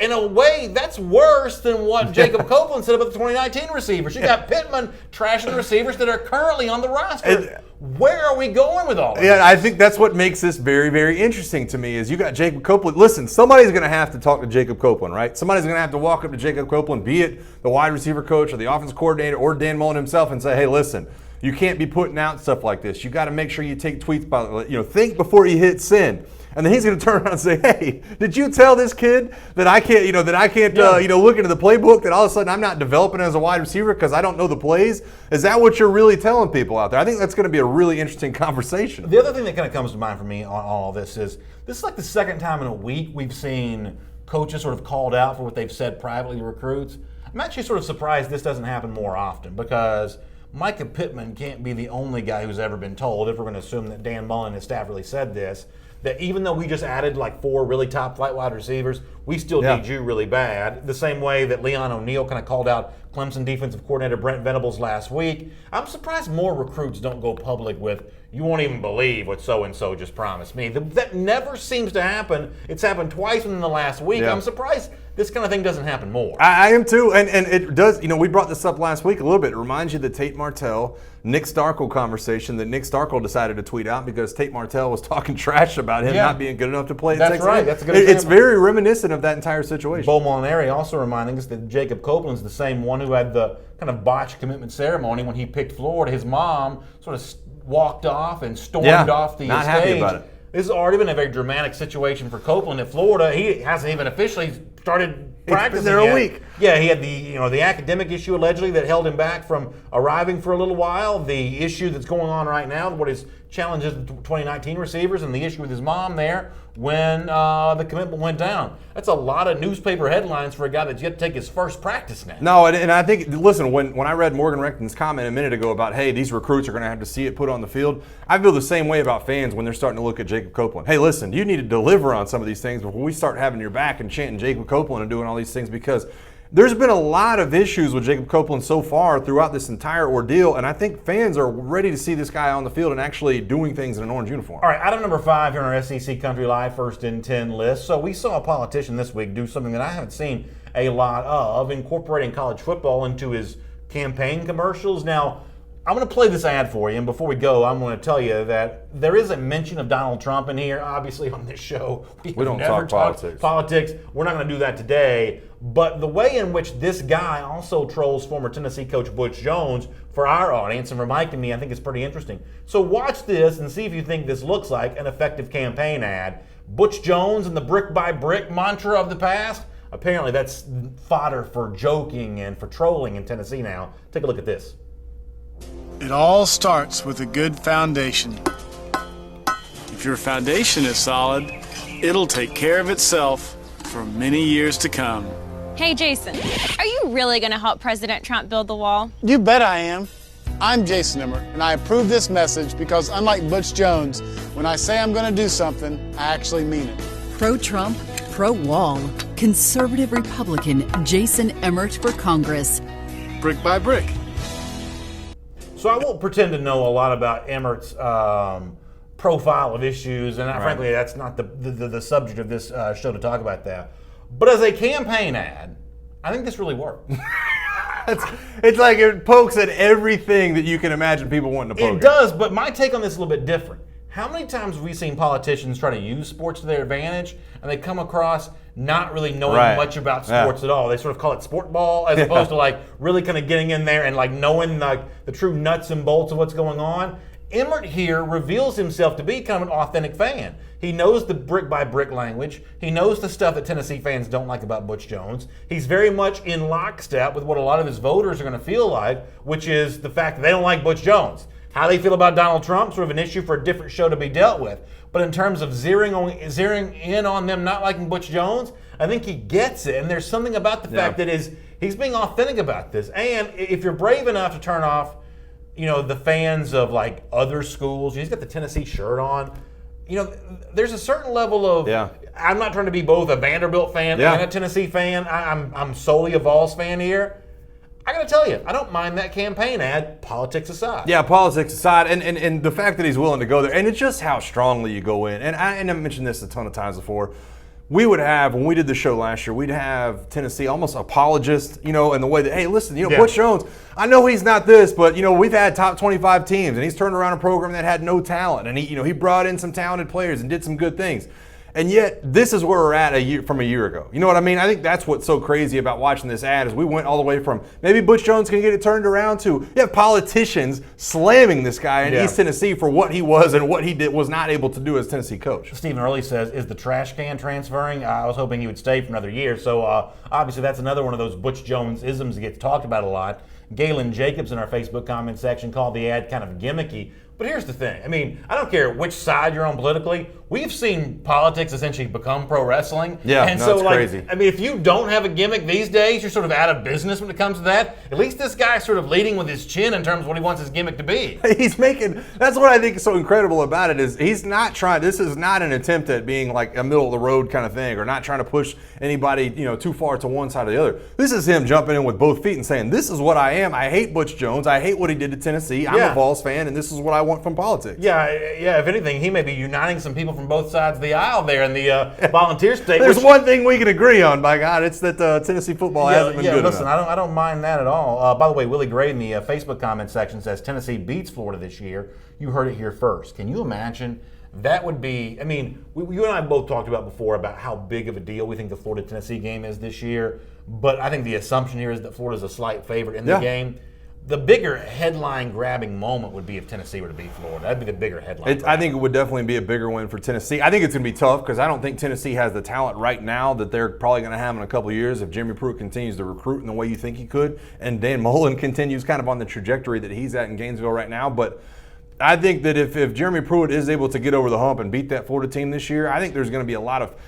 In a way, that's worse than what Jacob Copeland said about the 2019 receivers. You got Pittman trashing receivers that are currently on the roster. Where are we going with all of this? Yeah, I think that's what makes this very, very interesting to me is you got Jacob Copeland. Listen, somebody's going to have to talk to Jacob Copeland, right? Somebody's going to have to walk up to Jacob Copeland, be it the wide receiver coach or the offensive coordinator or Dan Mullen himself and say, hey, listen, you can't be putting out stuff like this. You got to make sure you take tweets by, think before you hit send. And then he's going to turn around and say, hey, did you tell this kid that I can't, look into the playbook, that all of a sudden I'm not developing as a wide receiver because I don't know the plays? Is that what you're really telling people out there? I think that's going to be a really interesting conversation. The other thing that kind of comes to mind for me on all this is like the second time in a week we've seen coaches sort of called out for what they've said privately to recruits. I'm actually sort of surprised this doesn't happen more often because Micah Pittman can't be the only guy who's ever been told, if we're going to assume that Dan Mullen and his staff really said this, that even though we just added like 4 really top flight wide receivers, we still need you really bad. The same way that Leon O'Neal kind of called out Clemson defensive coordinator Brent Venables last week. I'm surprised more recruits don't go public with, you won't even believe what so-and-so just promised me. That never seems to happen. It's happened twice within the last week. Yeah. I'm surprised this kind of thing doesn't happen more. I am too, and it does, we brought this up last week a little bit. It reminds you of the Tate Martell, Nick Starkel conversation that Nick Starkel decided to tweet out because Tate Martell was talking trash about him not being good enough to play at Texas. That's right. That's a good example. It's very reminiscent of that entire situation. Bo Molinari also reminding us that Jacob Copeland's the same one who had the kind of botched commitment ceremony when he picked Florida. His mom sort of walked off and stormed off the not stage. Happy about it. This has already been a very dramatic situation for Copeland at Florida. He hasn't even officially started practicing there yet. a week. Yeah, he had the academic issue allegedly that held him back from arriving for a little while. The issue that's going on right now, what his challenges with 2019 receivers, and the issue with his mom there when the commitment went down. That's a lot of newspaper headlines for a guy that's yet to take his first practice now. No, and I think, listen, when I read Morgan Recton's comment a minute ago about, hey, these recruits are going to have to see it put on the field, I feel the same way about fans when they're starting to look at Jacob Copeland. Hey, listen, you need to deliver on some of these things before we start having your back and chanting Jacob Copeland and doing all these things, because there's been a lot of issues with Jacob Copeland so far throughout this entire ordeal, and I think fans are ready to see this guy on the field and actually doing things in an orange uniform. All right, item number 5 here on our SEC Country Live First and 10 list. So we saw a politician this week do something that I haven't seen a lot of, incorporating college football into his campaign commercials. Now, I'm going to play this ad for you, and before we go, I'm going to tell you that there is a mention of Donald Trump in here. Obviously, on this show, we don't never talk politics. We're not going to do that today. But the way in which this guy also trolls former Tennessee coach Butch Jones for our audience and reminding me, I think it's pretty interesting. So watch this and see if you think this looks like an effective campaign ad. Butch Jones and the brick by brick mantra of the past. Apparently, that's fodder for joking and for trolling in Tennessee now. Take a look at this. It all starts with a good foundation. If your foundation is solid, it'll take care of itself for many years to come. Hey, Jason, are you really going to help President Trump build the wall? You bet I am. I'm Jason Emmer, and I approve this message because, unlike Butch Jones, when I say I'm going to do something, I actually mean it. Pro-Trump, pro-wall. Conservative Republican Jason Emmert for Congress. Brick by brick. So I won't pretend to know a lot about Emmert's profile of issues, and frankly, that's not the subject of this show to talk about that. But as a campaign ad, I think this really worked. It's like it pokes at everything that you can imagine people wanting to poke It does, but my take on this is a little bit different. How many times have we seen politicians try to use sports to their advantage, and they come across not really knowing much about sports at all? They sort of call it sport ball as opposed to like really kind of getting in there and like knowing like the true nuts and bolts of what's going on. Emmert here reveals himself to be kind of an authentic fan. He knows the brick by brick language. He knows the stuff that Tennessee fans don't like about Butch Jones. He's very much in lockstep with what a lot of his voters are going to feel like, which is the fact that they don't like Butch Jones. How they feel about Donald Trump, sort of an issue for a different show to be dealt with. But in terms of zeroing in on them not liking Butch Jones, I think he gets it. And there's something about the fact that he's being authentic about this. And if you're brave enough to turn off, the fans of like other schools, he's got the Tennessee shirt on. there's a certain level of. Yeah. I'm not trying to be both a Vanderbilt fan and a Tennessee fan. I'm solely a Vols fan here. I got to tell you, I don't mind that campaign ad, politics aside. Yeah, politics aside, and the fact that he's willing to go there, and it's just how strongly you go in. And I mentioned this a ton of times before. We would have, when we did the show last year, we'd have Tennessee almost apologist, in the way that, hey, listen, Butch Jones, I know he's not this, but, we've had top 25 teams, and he's turned around a program that had no talent, and he brought in some talented players and did some good things. And yet, this is where we're at from a year ago. You know what I mean? I think that's what's so crazy about watching this ad is we went all the way from maybe Butch Jones can get it turned around to you have politicians slamming this guy in East Tennessee for what he was and what he was not able to do as Tennessee coach. Stephen Early says, is the trash can transferring? I was hoping he would stay for another year. So obviously that's another one of those Butch Jones isms that gets talked about a lot. Galen Jacobs in our Facebook comment section called the ad kind of gimmicky. But here's the thing. I mean, I don't care which side you're on politically. We've seen politics essentially become pro wrestling. Yeah, and so, it's crazy. I mean, if you don't have a gimmick these days, you're sort of out of business when it comes to that. At least this guy's sort of leading with his chin in terms of what he wants his gimmick to be. That's what I think is so incredible about it is he's not trying, this is not an attempt at being like a middle of the road kind of thing or not trying to push anybody, too far to one side or the other. This is him jumping in with both feet and saying, this is what I am. I hate Butch Jones. I hate what he did to Tennessee. I'm a Vols fan, and this is what I want from politics. Yeah. If anything, he may be uniting some people from both sides of the aisle there in the volunteer state. There's one thing we can agree on, by God. It's that Tennessee football hasn't been good listen, enough. I don't mind that at all. By the way, Willie Gray in the Facebook comment section says Tennessee beats Florida this year. You heard it here first. Can you imagine? That would be, I mean, you and I both talked about before about how big of a deal we think the Florida-Tennessee game is this year. But I think the assumption here is that Florida's a slight favorite in the game. The bigger headline-grabbing moment would be if Tennessee were to beat Florida. That'd be the bigger headline. I think it would definitely be a bigger win for Tennessee. I think it's going to be tough because I don't think Tennessee has the talent right now that they're probably going to have in a couple of years if Jeremy Pruitt continues to recruit in the way you think he could and Dan Mullen continues kind of on the trajectory that he's at in Gainesville right now. But I think that if Jeremy Pruitt is able to get over the hump and beat that Florida team this year, I think there's going to be a lot of –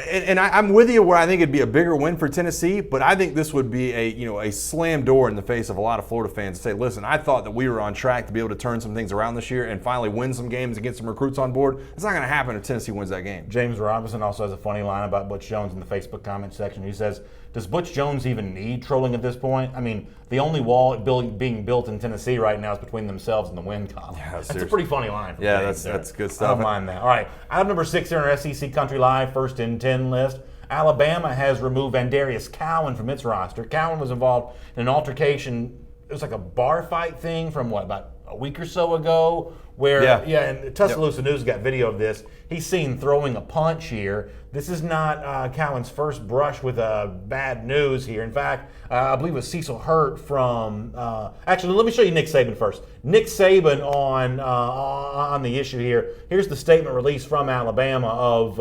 and I'm with you where I think it'd be a bigger win for Tennessee, but I think this would be a slam door in the face of a lot of Florida fans to say, listen, I thought that we were on track to be able to turn some things around this year and finally win some games and get some recruits on board. It's not going to happen if Tennessee wins that game. James Robinson also has a funny line about Butch Jones in the Facebook comment section. He says, does Butch Jones even need trolling at this point? I mean, the only wall being built in Tennessee right now is between themselves and the win column. Yeah, that's a pretty funny line. Yeah, that's good stuff. I don't mind that. All right, item number 6 here on our SEC Country Live first and 10 list. Alabama has removed Vandarius Cowan from its roster. Cowan was involved in an altercation. It was like a bar fight thing from about a week or so ago where, and Tuscaloosa News got video of this. He's seen throwing a punch here. This is not Cowan's first brush with bad news here. In fact, I believe it was Cecil Hurt from actually, let me show you Nick Saban first. Nick Saban on the issue here. Here's the statement released from Alabama of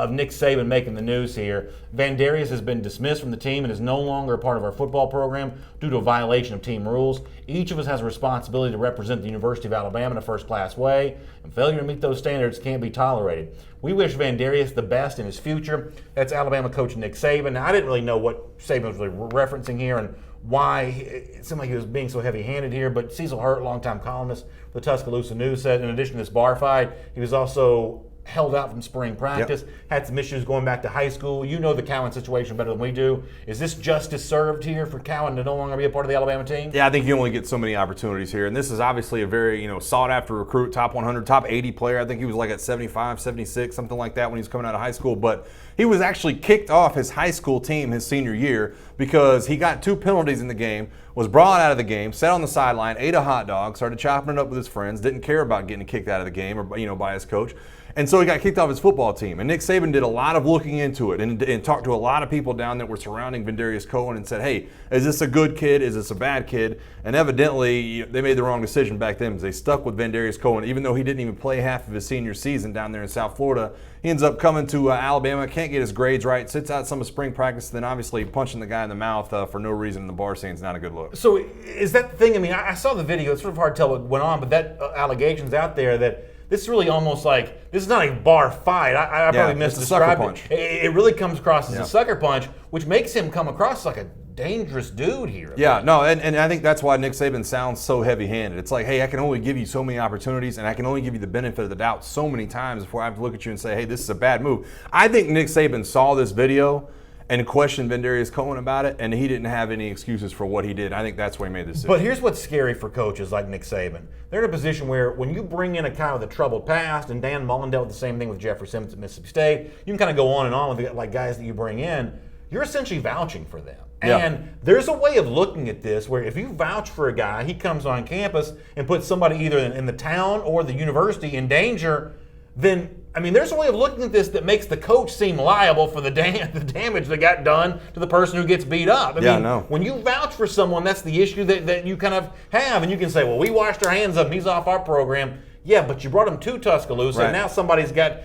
Nick Saban making the news here. Vandarius has been dismissed from the team and is no longer a part of our football program due to a violation of team rules. Each of us has a responsibility to represent the University of Alabama in a first-class way, and failure to meet those standards can't be tolerated. We wish Vandarius the best in his future. That's Alabama coach Nick Saban. Now, I didn't really know what Saban was really referencing here and why it seemed like he was being so heavy-handed here, but Cecil Hurt, longtime columnist for the Tuscaloosa News, said in addition to this bar fight, he was also held out from spring practice, had some issues going back to high school. You know the Cowan situation better than we do. Is this justice served here for Cowan to no longer be a part of the Alabama team? Yeah, I think you only get so many opportunities here. And this is obviously a very, sought-after recruit, top 100, top 80 player. I think he was like at 75, 76, something like that when he was coming out of high school. But he was actually kicked off his high school team his senior year because he got 2 penalties in the game, was brought out of the game, sat on the sideline, ate a hot dog, started chopping it up with his friends, didn't care about getting kicked out of the game or by his coach. And so he got kicked off his football team. And Nick Saban did a lot of looking into it and talked to a lot of people down that were surrounding Vandarius Cowan and said, hey, is this a good kid? Is this a bad kid? And evidently, they made the wrong decision back then because they stuck with Vandarius Cowan. Even though he didn't even play half of his senior season down there in South Florida, he ends up coming to Alabama, can't get his grades right, sits out some of spring practice, then obviously punching the guy in the mouth for no reason in the bar scene is not a good look. So is that the thing? I mean, I saw the video. It's sort of hard to tell what went on, but that allegation's out there that this is really almost like, this is not a bar fight. I probably misdescribed it. It really comes across as a sucker punch, which makes him come across like a dangerous dude here. Yeah, no, and I think that's why Nick Saban sounds so heavy-handed. It's like, hey, I can only give you so many opportunities, and I can only give you the benefit of the doubt so many times before I have to look at you and say, hey, this is a bad move. I think Nick Saban saw this video and questioned Vandarius Cowan about it, and he didn't have any excuses for what he did. I think that's why he made this decision. But here's what's scary for coaches like Nick Saban. They're in a position where when you bring in a kind of the troubled past, and Dan Mullen dealt with the same thing with Jeffrey Simmons at Mississippi State, you can kind of go on and on with like guys that you bring in, you're essentially vouching for them. And there's a way of looking at this where if you vouch for a guy, he comes on campus and puts somebody either in the town or the university in danger, then I mean, there's a way of looking at this that makes the coach seem liable for the damage that got done to the person who gets beat up. I mean, when you vouch for someone, that's the issue that you kind of have. And you can say, well, we washed our hands of him. He's off our program. Yeah, but you brought him to Tuscaloosa, and now somebody's got,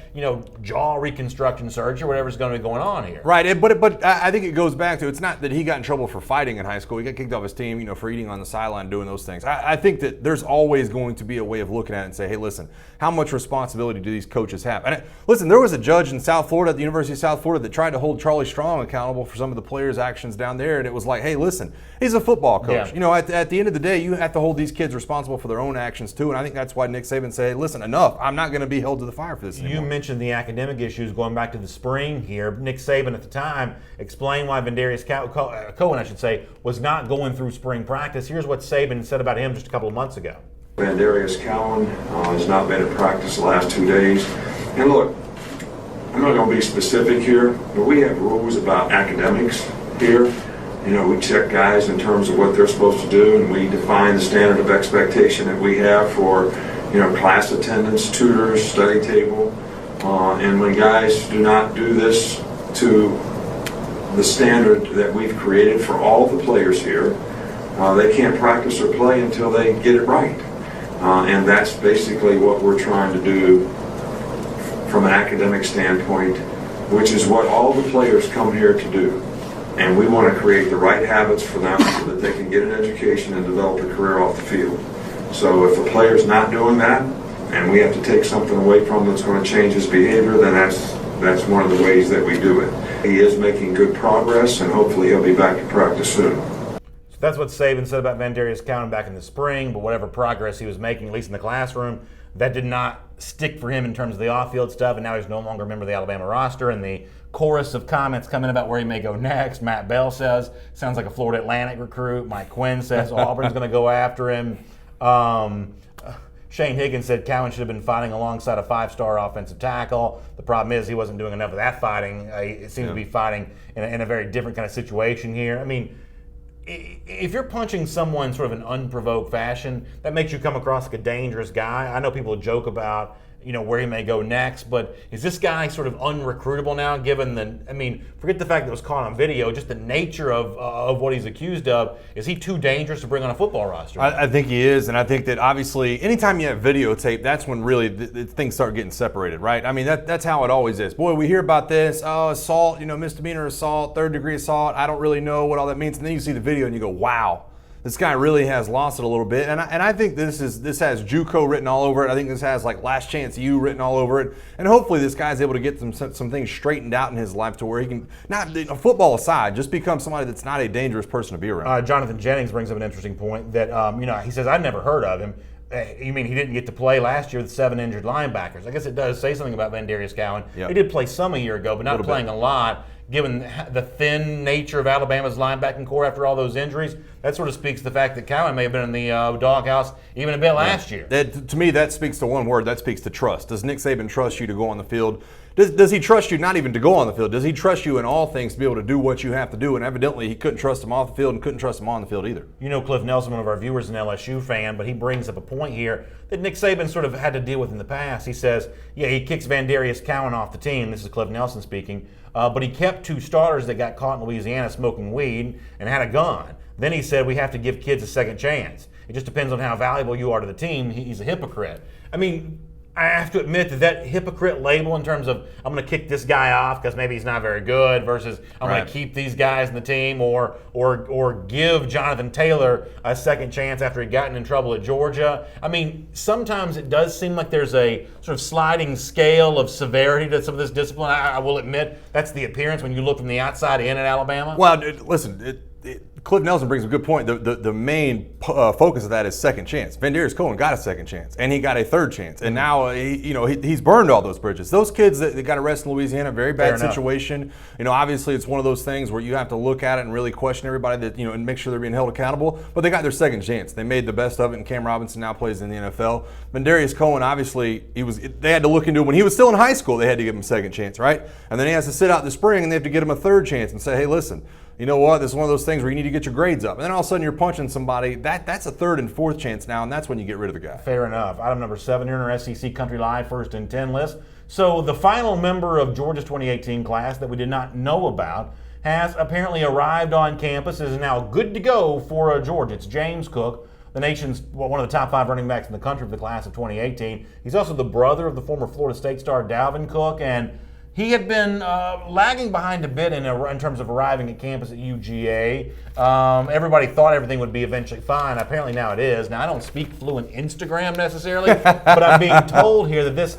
jaw reconstruction surgery or whatever's going to be going on here. Right, but I think it goes back to, it's not that he got in trouble for fighting in high school. He got kicked off his team, for eating on the sideline, doing those things. I think that there's always going to be a way of looking at it and say, hey, listen, how much responsibility do these coaches have? And listen, there was a judge in South Florida, at the University of South Florida, that tried to hold Charlie Strong accountable for some of the players' actions down there, and it was like, hey, listen, he's a football coach. Yeah. At the end of the day, you have to hold these kids responsible for their own actions too, and I think that's why Nick Saban said, hey, listen, enough. I'm not going to be held to the fire for this anymore. You mentioned the academic issues going back to the spring here. Nick Saban at the time explained why Vandarius Cowan, was not going through spring practice. Here's what Saban said about him just a couple of months ago. Vandarius Cowan has not been in practice the last 2 days. And look, I'm not going to be specific here, but we have rules about academics here. We check guys in terms of what they're supposed to do, and we define the standard of expectation that we have for class attendance, tutors, study table. And when guys do not do this to the standard that we've created for all the players here, they can't practice or play until they get it right. And that's basically what we're trying to do from an academic standpoint, which is what all the players come here to do. And we want to create the right habits for them so that they can get an education and develop a career off the field. So if a player's not doing that, and we have to take something away from him that's going to change his behavior, then that's one of the ways that we do it. He is making good progress, and hopefully he'll be back to practice soon. So that's what Saban said about Vandarius Cowan back in the spring, but whatever progress he was making, at least in the classroom, that did not stick for him in terms of the off-field stuff, and now he's no longer a member of the Alabama roster. And the chorus of comments coming about where he may go next. Matt Bell says, sounds like a Florida Atlantic recruit. Mike Quinn says Auburn's going to go after him. Shane Higgins said Cowan should have been fighting alongside a 5-star offensive tackle. The problem is he wasn't doing enough of that fighting. He seemed to be fighting in a very different kind of situation here. I mean, if you're punching someone sort of in unprovoked fashion, that makes you come across like a dangerous guy. I know people joke about where he may go next, but is this guy sort of unrecruitable now, given forget the fact that it was caught on video, just the nature of what he's accused of. Is he too dangerous to bring on a football roster? I think he is, and I think that obviously anytime you have videotape, that's when really things start getting separated, right? I mean, that's how it always is. Boy, we hear about this, assault, misdemeanor assault, 3rd-degree assault, I don't really know what all that means, and then you see the video and you go, wow. This guy really has lost it a little bit, and I think this has JUCO written all over it. I think this has like Last Chance U written all over it, and hopefully this guy's able to get some things straightened out in his life to where he can, not football aside, just become somebody that's not a dangerous person to be around. Jonathan Jennings brings up an interesting point that he says I'd never heard of him. You mean he didn't get to play last year with 7 injured linebackers? I guess it does say something about Vandarius Cowan. Yep. He did play some a year ago, but not playing a lot. Given the thin nature of Alabama's linebacking core after all those injuries, that sort of speaks to the fact that Cowan may have been in the doghouse even a bit last year. To me, that speaks to one word. That speaks to trust. Does Nick Saban trust you to go on the field? Does he trust you not even to go on the field? Does he trust you in all things to be able to do what you have to do? And evidently, he couldn't trust him off the field and couldn't trust him on the field either. Cliff Nelson, one of our viewers, is an LSU fan, but he brings up a point here that Nick Saban sort of had to deal with in the past. He says, he kicks Vandarius Cowan off the team. This is Cliff Nelson speaking. But he kept 2 starters that got caught in Louisiana smoking weed and had a gun. Then he said we have to give kids a second chance. It just depends on how valuable you are to the team. He's a hypocrite. I mean, I have to admit that hypocrite label in terms of I'm going to kick this guy off because maybe he's not very good versus I'm going to keep these guys in the team or give Jonathan Taylor a second chance after he'd gotten in trouble at Georgia. I mean, sometimes it does seem like there's a sort of sliding scale of severity to some of this discipline. I will admit that's the appearance when you look from the outside in at Alabama. Well, listen, Cliff Nelson brings a good point. The main focus of that is second chance. Vandarius Cowan got a second chance, and he got a third chance, and now he's burned all those bridges. Those kids that got arrested in Louisiana, very bad situation. Obviously it's one of those things where you have to look at it and really question everybody that and make sure they're being held accountable. But they got their second chance. They made the best of it, and Cam Robinson now plays in the NFL. Vandarius Cowan, obviously, they had to look into it when he was still in high school. They had to give him a second chance, right? And then he has to sit out the spring, and they have to get him a third chance and say, hey, listen. You know what? This is one of those things where you need to get your grades up. And then all of a sudden you're punching somebody. That's a third and fourth chance now, and that's when you get rid of the guy. Fair enough. Item number 7 here in our SEC Country Live First and 10 list. So the final member of Georgia's 2018 class that we did not know about has apparently arrived on campus, is now good to go for Georgia. It's James Cook, the nation's one of the top 5 running backs in the country for the class of 2018. He's also the brother of the former Florida State star Dalvin Cook, and he had been lagging behind a bit in terms of arriving at campus at UGA. Everybody thought everything would be eventually fine. Apparently now it is. Now, I don't speak fluent Instagram necessarily, but I'm being told here that this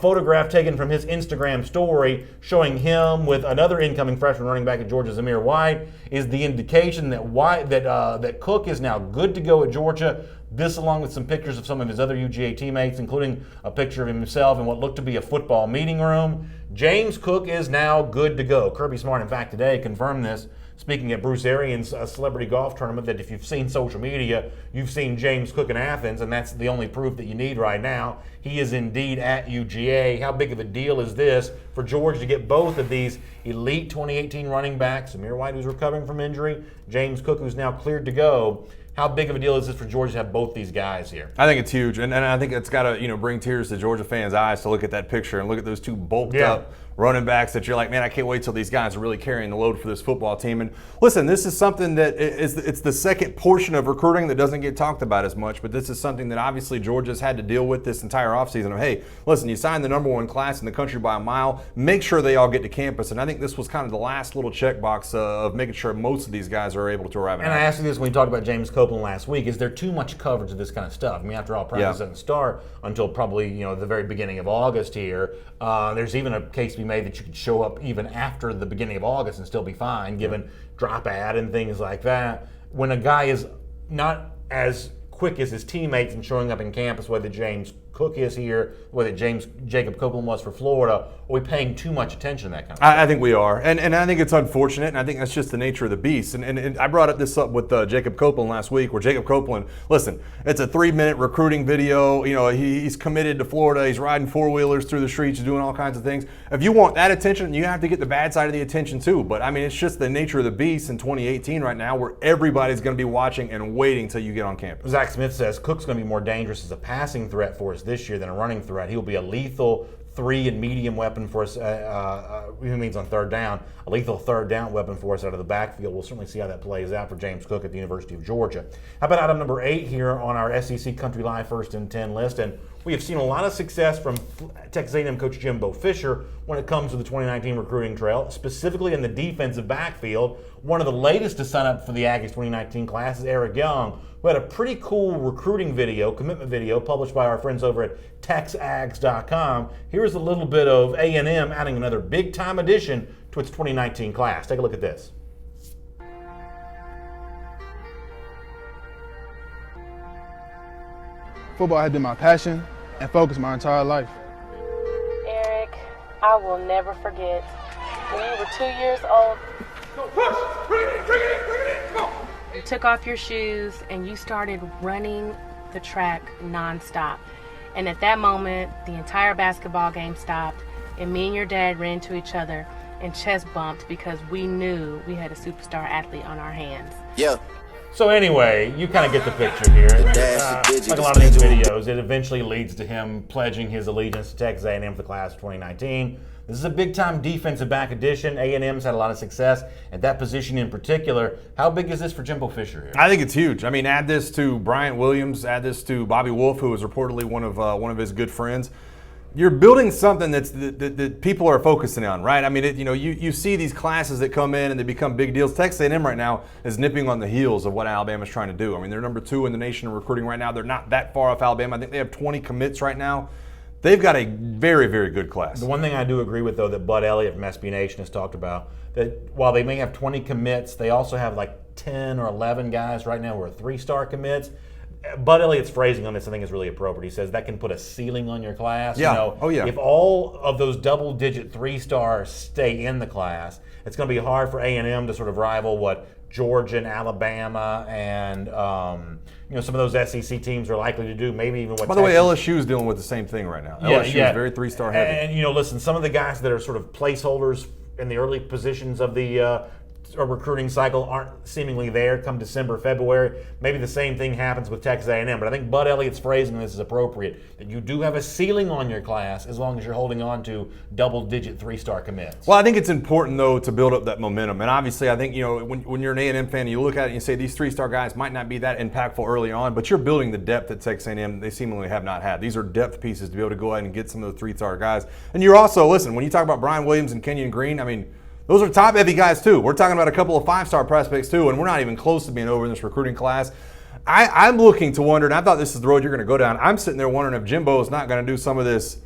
photograph taken from his Instagram story showing him with another incoming freshman running back at Georgia, Zamir White, is the indication that Cook is now good to go at Georgia. This, along with some pictures of some of his other UGA teammates, including a picture of himself in what looked to be a football meeting room. James Cook is now good to go. Kirby Smart, in fact, today confirmed this, speaking at Bruce Arians' celebrity golf tournament, that if you've seen social media, you've seen James Cook in Athens, and that's the only proof that you need right now. He is indeed at UGA. How big of a deal is this for Georgia to get both of these elite 2018 running backs, Zamir White, who's recovering from injury, James Cook, who's now cleared to go? How big of a deal is this for Georgia to have both these guys here? I think it's huge, and I think it's got to bring tears to Georgia fans' eyes to look at that picture and look at those two bulked up running backs that you're like, man, I can't wait till these guys are really carrying the load for this football team. And listen, this is something that it's the second portion of recruiting that doesn't get talked about as much, but this is something that obviously Georgia's had to deal with this entire offseason of, hey, listen, you signed the number 1 class in the country by a mile, make sure they all get to campus. And I think this was kind of the last little checkbox of making sure most of these guys are able to arrive. And I asked you this when we talked about James Copeland last week, is there too much coverage of this kind of stuff? I mean, after all, practice doesn't start until probably the very beginning of August here. There's even a case to be made that you could show up even after the beginning of August and still be fine, given drop ad and things like that. When a guy is not as quick as his teammates in showing up in campus, whether James Cook is here, whether Jacob Copeland was for Florida, are we paying too much attention to that kind of stuff? I think we are, and I think it's unfortunate, and I think that's just the nature of the beast. And I brought this up with Jacob Copeland last week, where Jacob Copeland, listen, it's a 3-minute recruiting video. He's committed to Florida. He's riding 4-wheelers through the streets, doing all kinds of things. If you want that attention, you have to get the bad side of the attention too. But I mean, it's just the nature of the beast in 2018 right now, where everybody's going to be watching and waiting till you get on campus. Zach Smith says Cook's going to be more dangerous as a passing threat for us this year than a running threat. He'll be a lethal 3 and medium weapon for us, he means on third down, a lethal third down weapon for us out of the backfield. We'll certainly see how that plays out for James Cook at the University of Georgia. How about item number 8 here on our SEC Country Live First and 10 list? And we have seen a lot of success from Texas A&M coach Jimbo Fisher when it comes to the 2019 recruiting trail, specifically in the defensive backfield. One of the latest to sign up for the Aggies 2019 class is Eric Young, who had a pretty cool recruiting video, commitment video, published by our friends over at TexAgs.com. Here's a little bit of A&M adding another big-time addition to its 2019 class. Take a look at this. Football has been my passion and focus my entire life. Eric, I will never forget when you were 2 years old. You took off your shoes and you started running the track nonstop. And at that moment, the entire basketball game stopped, and me and your dad ran to each other and chest bumped because we knew we had a superstar athlete on our hands. Yeah. So anyway, you kind of get the picture here. Like a lot of these videos, it eventually leads to him pledging his allegiance to Texas A&M for the class of 2019. This is a big-time defensive back addition. A&M's had a lot of success at that position in particular. How big is this for Jimbo Fisher here? I think it's huge. I mean, add this to Bryant Williams, add this to Bobby Wolf, who is reportedly one of his good friends. You're building something that people are focusing on, right? I mean, you see these classes that come in and they become big deals. Texas A&M right now is nipping on the heels of what Alabama's trying to do. I mean, they're number 2 in the nation in recruiting right now. They're not that far off Alabama. I think they have 20 commits right now. They've got a very, very good class. The one thing I do agree with, though, that Bud Elliott from SB Nation has talked about, that while they may have 20 commits, they also have like 10 or 11 guys right now who are 3-star commits. Bud Elliott's phrasing on this, I think, is really appropriate. He says that can put a ceiling on your class. Yeah. You know, Oh, yeah. If all of those double-digit 3-stars stay in the class, it's going to be hard for A&M to sort of rival what Georgia and Alabama and some of those SEC teams are likely to do. Maybe even what. By the way, LSU is dealing with the same thing right now. LSU is very 3-star heavy. And listen, some of the guys that are sort of placeholders in the early positions of the recruiting cycle aren't seemingly there come December, February. Maybe the same thing happens with Texas A&M, but I think Bud Elliott's phrasing this is appropriate, that you do have a ceiling on your class as long as you're holding on to double-digit 3-star commits. Well, I think it's important, though, to build up that momentum. And obviously, I think, when you're an A&M fan and you look at it and you say these 3-star guys might not be that impactful early on, but you're building the depth that Texas A&M they seemingly have not had. These are depth pieces to be able to go ahead and get some of those 3-star guys. And you're also, listen, when you talk about Brian Williams and Kenyon Green, I mean, those are top-heavy guys, too. We're talking about a couple of 5-star prospects, too, and we're not even close to being over in this recruiting class. I'm looking to wonder, and I thought this is the road you're going to go down. I'm sitting there wondering if Jimbo is not going to do some of this.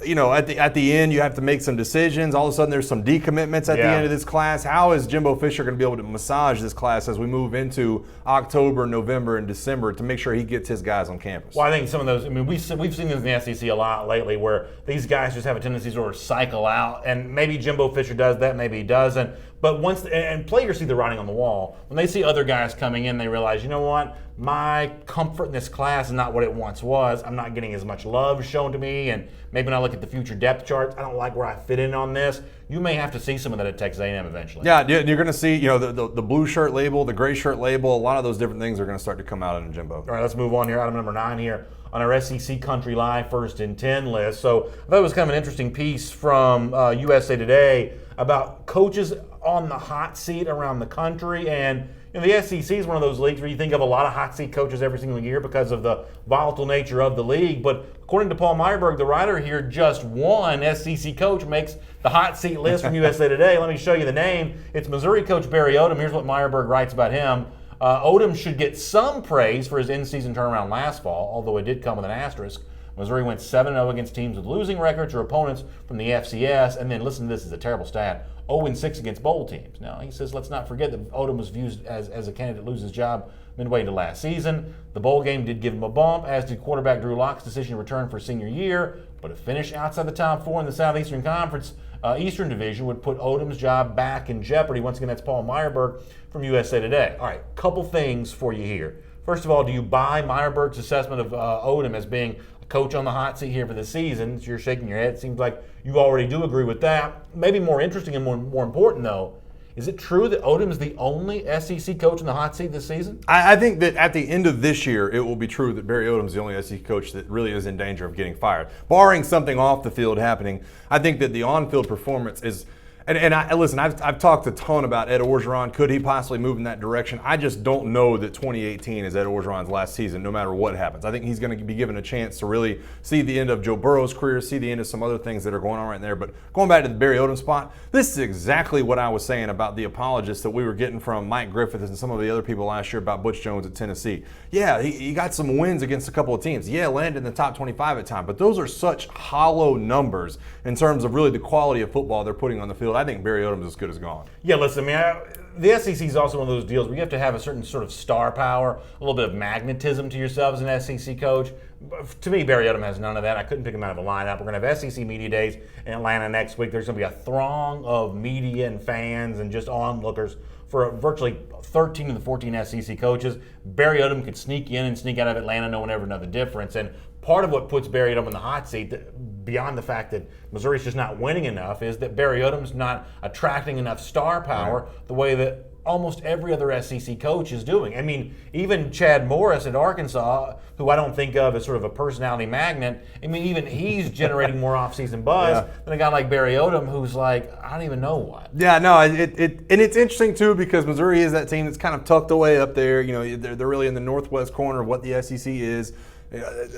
At the end, you have to make some decisions. All of a sudden, there's some decommitments at the end of this class. How is Jimbo Fisher going to be able to massage this class as we move into October, November, and December to make sure he gets his guys on campus? Well, I think some of those, we've seen this in the SEC a lot lately where these guys just have a tendency to sort of cycle out, and maybe Jimbo Fisher does that, maybe he doesn't. But and players see the writing on the wall. When they see other guys coming in, they realize, you know what? My comfort in this class is not what it once was. I'm not getting as much love shown to me, and maybe when I look at the future depth charts, I don't like where I fit in on this. You may have to see some of that at Texas A&M eventually. Yeah, you're going to see, the blue shirt label, the gray shirt label, a lot of those different things are going to start to come out in Jimbo. All right, let's move on here. Item number 9 here on our SEC Country Live First and 10 list. So I thought it was kind of an interesting piece from USA Today about coaches on the hot seat around the country. And the SEC is one of those leagues where you think of a lot of hot seat coaches every single year because of the volatile nature of the league. But according to Paul Meyerberg, the writer here, just one SEC coach makes the hot seat list from USA Today. Let me show you the name. It's Missouri coach Barry Odom. Here's what Meyerberg writes about him. Odom should get some praise for his in-season turnaround last fall, although it did come with an asterisk. Missouri went 7-0 against teams with losing records or opponents from the FCS, and then listen to this, is a terrible stat, 0-6 against bowl teams. Now, he says, let's not forget that Odom was viewed as a candidate to lose his job midway into last season. The bowl game did give him a bump, as did quarterback Drew Lock's decision to return for senior year, but a finish outside the top 4 in the Southeastern Conference Eastern Division would put Odom's job back in jeopardy. Once again, that's Paul Meyerberg from USA Today. All right, couple things for you here. First of all, do you buy Meyerberg's assessment of Odom as being a coach on the hot seat here for the season? You're shaking your head. It seems like you already do agree with that. Maybe more interesting and more important, though, is it true that Odom is the only SEC coach in the hot seat this season? I think that at the end of this year, it will be true that Barry Odom is the only SEC coach that really is in danger of getting fired. Barring something off the field happening, I think that the on-field performance is – listen, I've talked a ton about Ed Orgeron. Could he possibly move in that direction? I just don't know that 2018 is Ed Orgeron's last season, no matter what happens. I think he's going to be given a chance to really see the end of Joe Burrow's career, see the end of some other things that are going on right there. But going back to the Barry Odom spot, this is exactly what I was saying about the apologists that we were getting from Mike Griffith and some of the other people last year about Butch Jones at Tennessee. Yeah, he got some wins against a couple of teams. Yeah, landed in the top 25 at times. But those are such hollow numbers in terms of really the quality of football they're putting on the field. I think Barry Odom is as good as gone. Yeah, listen, the SEC is also one of those deals where you have to have a certain sort of star power, a little bit of magnetism to yourself as an SEC coach. To me, Barry Odom has none of that. I couldn't pick him out of a lineup. We're going to have SEC Media Days in Atlanta next week. There's going to be a throng of media and fans and just onlookers for virtually 13 of the 14 SEC coaches. Barry Odom could sneak in and sneak out of Atlanta. No one ever know the difference. And part of what puts Barry Odom in the hot seat, beyond the fact that Missouri's just not winning enough, is that Barry Odom's not attracting enough star power the way that almost every other SEC coach is doing. I mean, even Chad Morris at Arkansas, who I don't think of as sort of a personality magnet, I mean, even he's generating more offseason buzz than a guy like Barry Odom, who's like, I don't even know what. Yeah, no, and it's interesting, too, because Missouri is that team that's kind of tucked away up there. You know, they're really in the northwest corner of what the SEC is.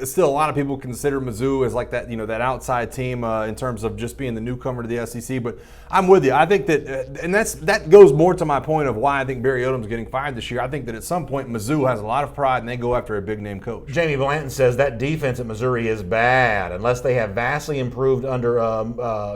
Still, a lot of people consider Mizzou as like that, that outside team in terms of just being the newcomer to the SEC. But I'm with you. I think that, and that goes more to my point of why I think Barry Odom's getting fired this year. I think that at some point Mizzou has a lot of pride and they go after a big name coach. Jamie Blanton says that defense at Missouri is bad. Unless they have vastly improved under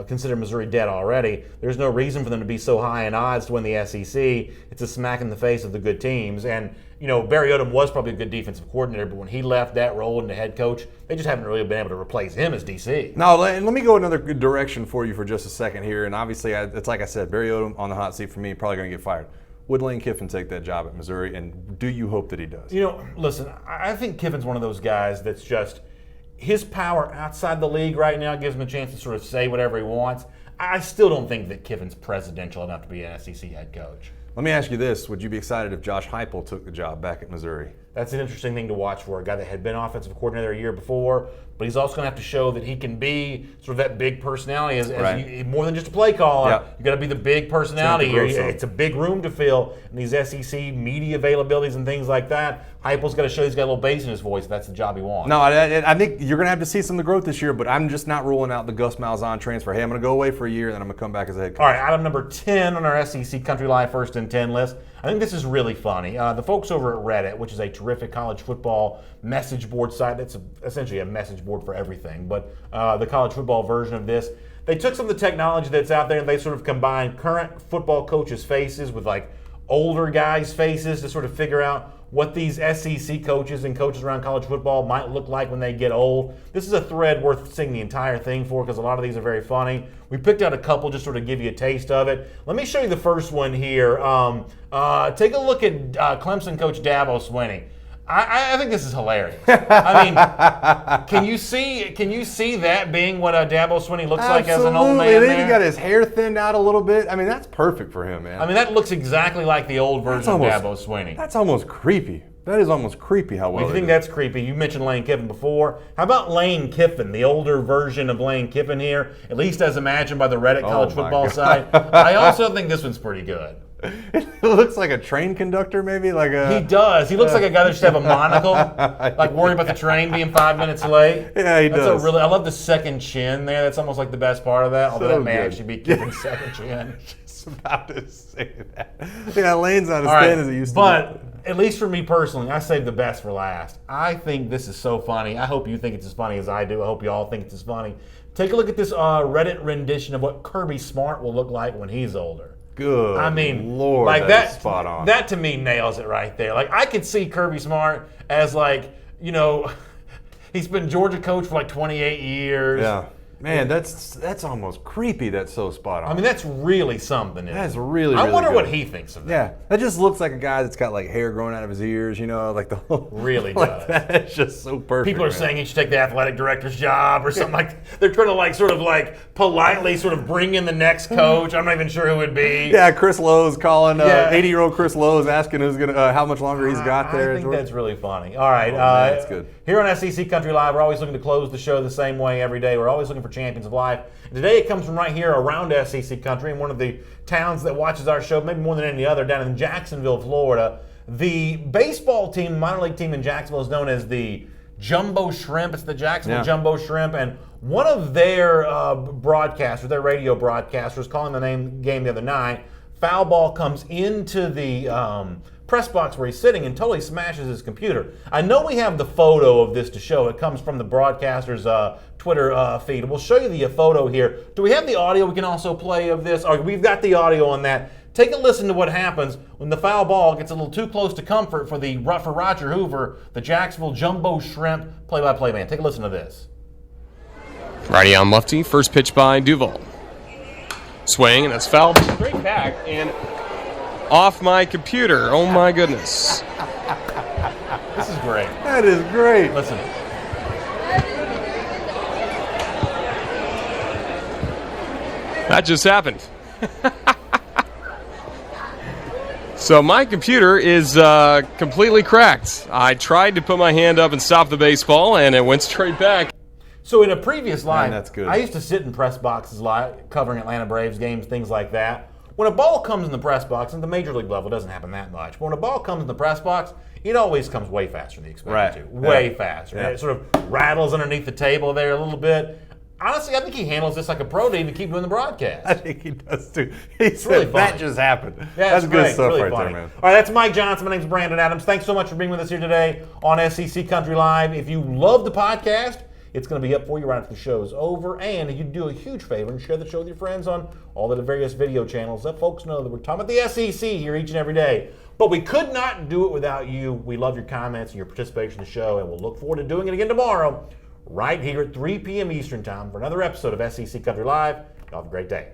consider Missouri dead already, there's no reason for them to be so high in odds to win the SEC. It's a smack in the face of the good teams. And Barry Odom was probably a good defensive coordinator, but when he left that role in the head coach, they just haven't really been able to replace him as DC. No, and let me go another good direction for you for just a second here. And obviously, it's like I said, Barry Odom on the hot seat for me, probably going to get fired. Would Lane Kiffin take that job at Missouri, and do you hope that he does? Listen, I think Kiffin's one of those guys that's just, his power outside the league right now gives him a chance to sort of say whatever he wants. I still don't think that Kiffin's presidential enough to be an SEC head coach. Let me ask you this. Would you be excited if Josh Heupel took the job back at Missouri? That's an interesting thing to watch for a guy that had been offensive coordinator a year before, but he's also going to have to show that he can be sort of that big personality as more than just a play caller. Yep. You got to be the big personality here. It's a big room to fill, and these SEC media availabilities and things like that. Heupel's got to show he's got a little bass in his voice. That's the job he wants. No, I think you're going to have to see some of the growth this year, but I'm just not ruling out the Gus Malzahn transfer. Hey, I'm going to go away for a year, and then I'm going to come back as a head coach. All right, item number 10 on our SEC Country Live First and 10 list. I think this is really funny. The folks over at Reddit, which is a terrific college football message board site, that's essentially a message board for everything, but the college football version of this, they took some of the technology that's out there and they sort of combined current football coaches' faces with like older guys' faces to sort of figure out what these SEC coaches and coaches around college football might look like when they get old. This is a thread worth seeing the entire thing for because a lot of these are very funny. We picked out a couple just sort of give you a taste of it. Let me show you the first one here. Take a look at Clemson coach Dabo Swinney. I think this is hilarious. I mean, can you see that being what Dabo Swinney looks like as an old man? And then he got his hair thinned out a little bit. I mean, that's perfect for him, man. I mean, that looks exactly like the old version of Dabo Swinney. That's almost creepy. That is almost creepy how well. You think that's creepy? You mentioned Lane Kiffin before. How about Lane Kiffin, the older version of Lane Kiffin here, at least as imagined by the Reddit college football site? I also think this one's pretty good. It looks like a train conductor, maybe. He does. He looks like a guy that should have a monocle, like worried about the train being 5 minutes late. Yeah, he does. I love the second chin there. That's almost like the best part of that. Although that may actually be Kiffin's second chin. Just about to say that. Yeah, Lane's not as thin as he used to be. But at least for me personally, I saved the best for last. I think this is so funny. I hope you think it's as funny as I do. I hope you all think it's as funny. Take a look at this Reddit rendition of what Kirby Smart will look like when he's older. Good. I mean, Lord, like that is spot on. That to me nails it right there. Like I could see Kirby Smart as he's been Georgia coach for like 28 years. Yeah. Man, that's almost creepy. That's so spot on. I mean, that's really something. That's really I wonder good. what he thinks of that. Yeah, that just looks like a guy that's got like hair growing out of his ears, like the whole. Really like does. That's just so perfect. People are saying he should take the athletic director's job or something like that. They're trying to politely sort of bring in the next coach. I'm not even sure who it would be. Yeah, Chris Lowe's calling 80-year-old Chris Lowe's asking who's gonna how much longer he's got there. I think that's really funny. All right, that's good. Here on SEC Country Live, we're always looking to close the show the same way every day. We're always looking for champions of life. Today it comes from right here around SEC Country in one of the towns that watches our show, maybe more than any other, down in Jacksonville, Florida. The baseball team, minor league team in Jacksonville, is known as the Jumbo Shrimp. It's the Jacksonville Jumbo Shrimp. And one of their broadcasters, their radio broadcasters, calling the game the other night, foul ball comes into the press box where he's sitting and totally smashes his computer. I know we have the photo of this to show. It comes from the broadcaster's Twitter feed. We'll show you the photo here. Do we have the audio we can also play of this? We've got the audio on that. Take a listen to what happens when the foul ball gets a little too close to comfort for Roger Hoover, the Jacksonville Jumbo Shrimp play-by-play man. Take a listen to this. Righty on lefty, first pitch by Duval. Swing, and that's foul. Straight back and off my computer. Oh my goodness. This is great. That is great. Listen. That just happened. So my computer is completely cracked. I tried to put my hand up and stop the baseball, and it went straight back. So in a previous life, that's good. I used to sit in press boxes live, covering Atlanta Braves games, things like that. when a ball comes in the press box, and the major league level doesn't happen that much, but when a ball comes in the press box, it always comes way faster than you expect it to. Way faster. Yeah. It sort of rattles underneath the table there a little bit. Honestly, I think he handles this like a pro to even keep doing the broadcast. I think he does too. It's really that funny. just happened. Yeah, That's it's good great. stuff Really right funny. there, man. All right, that's Mike Johnson. My name's Brandon Adams. Thanks so much for being with us here today on SEC Country Live. If you love the podcast, it's going to be up for you right after the show is over. And you do a huge favor and share the show with your friends on all the various video channels. Let folks know that we're talking about the SEC here each and every day. But we could not do it without you. We love your comments and your participation in the show, and we'll look forward to doing it again tomorrow, right here at 3 p.m. Eastern Time for another episode of SEC Country Live. Y'all have a great day.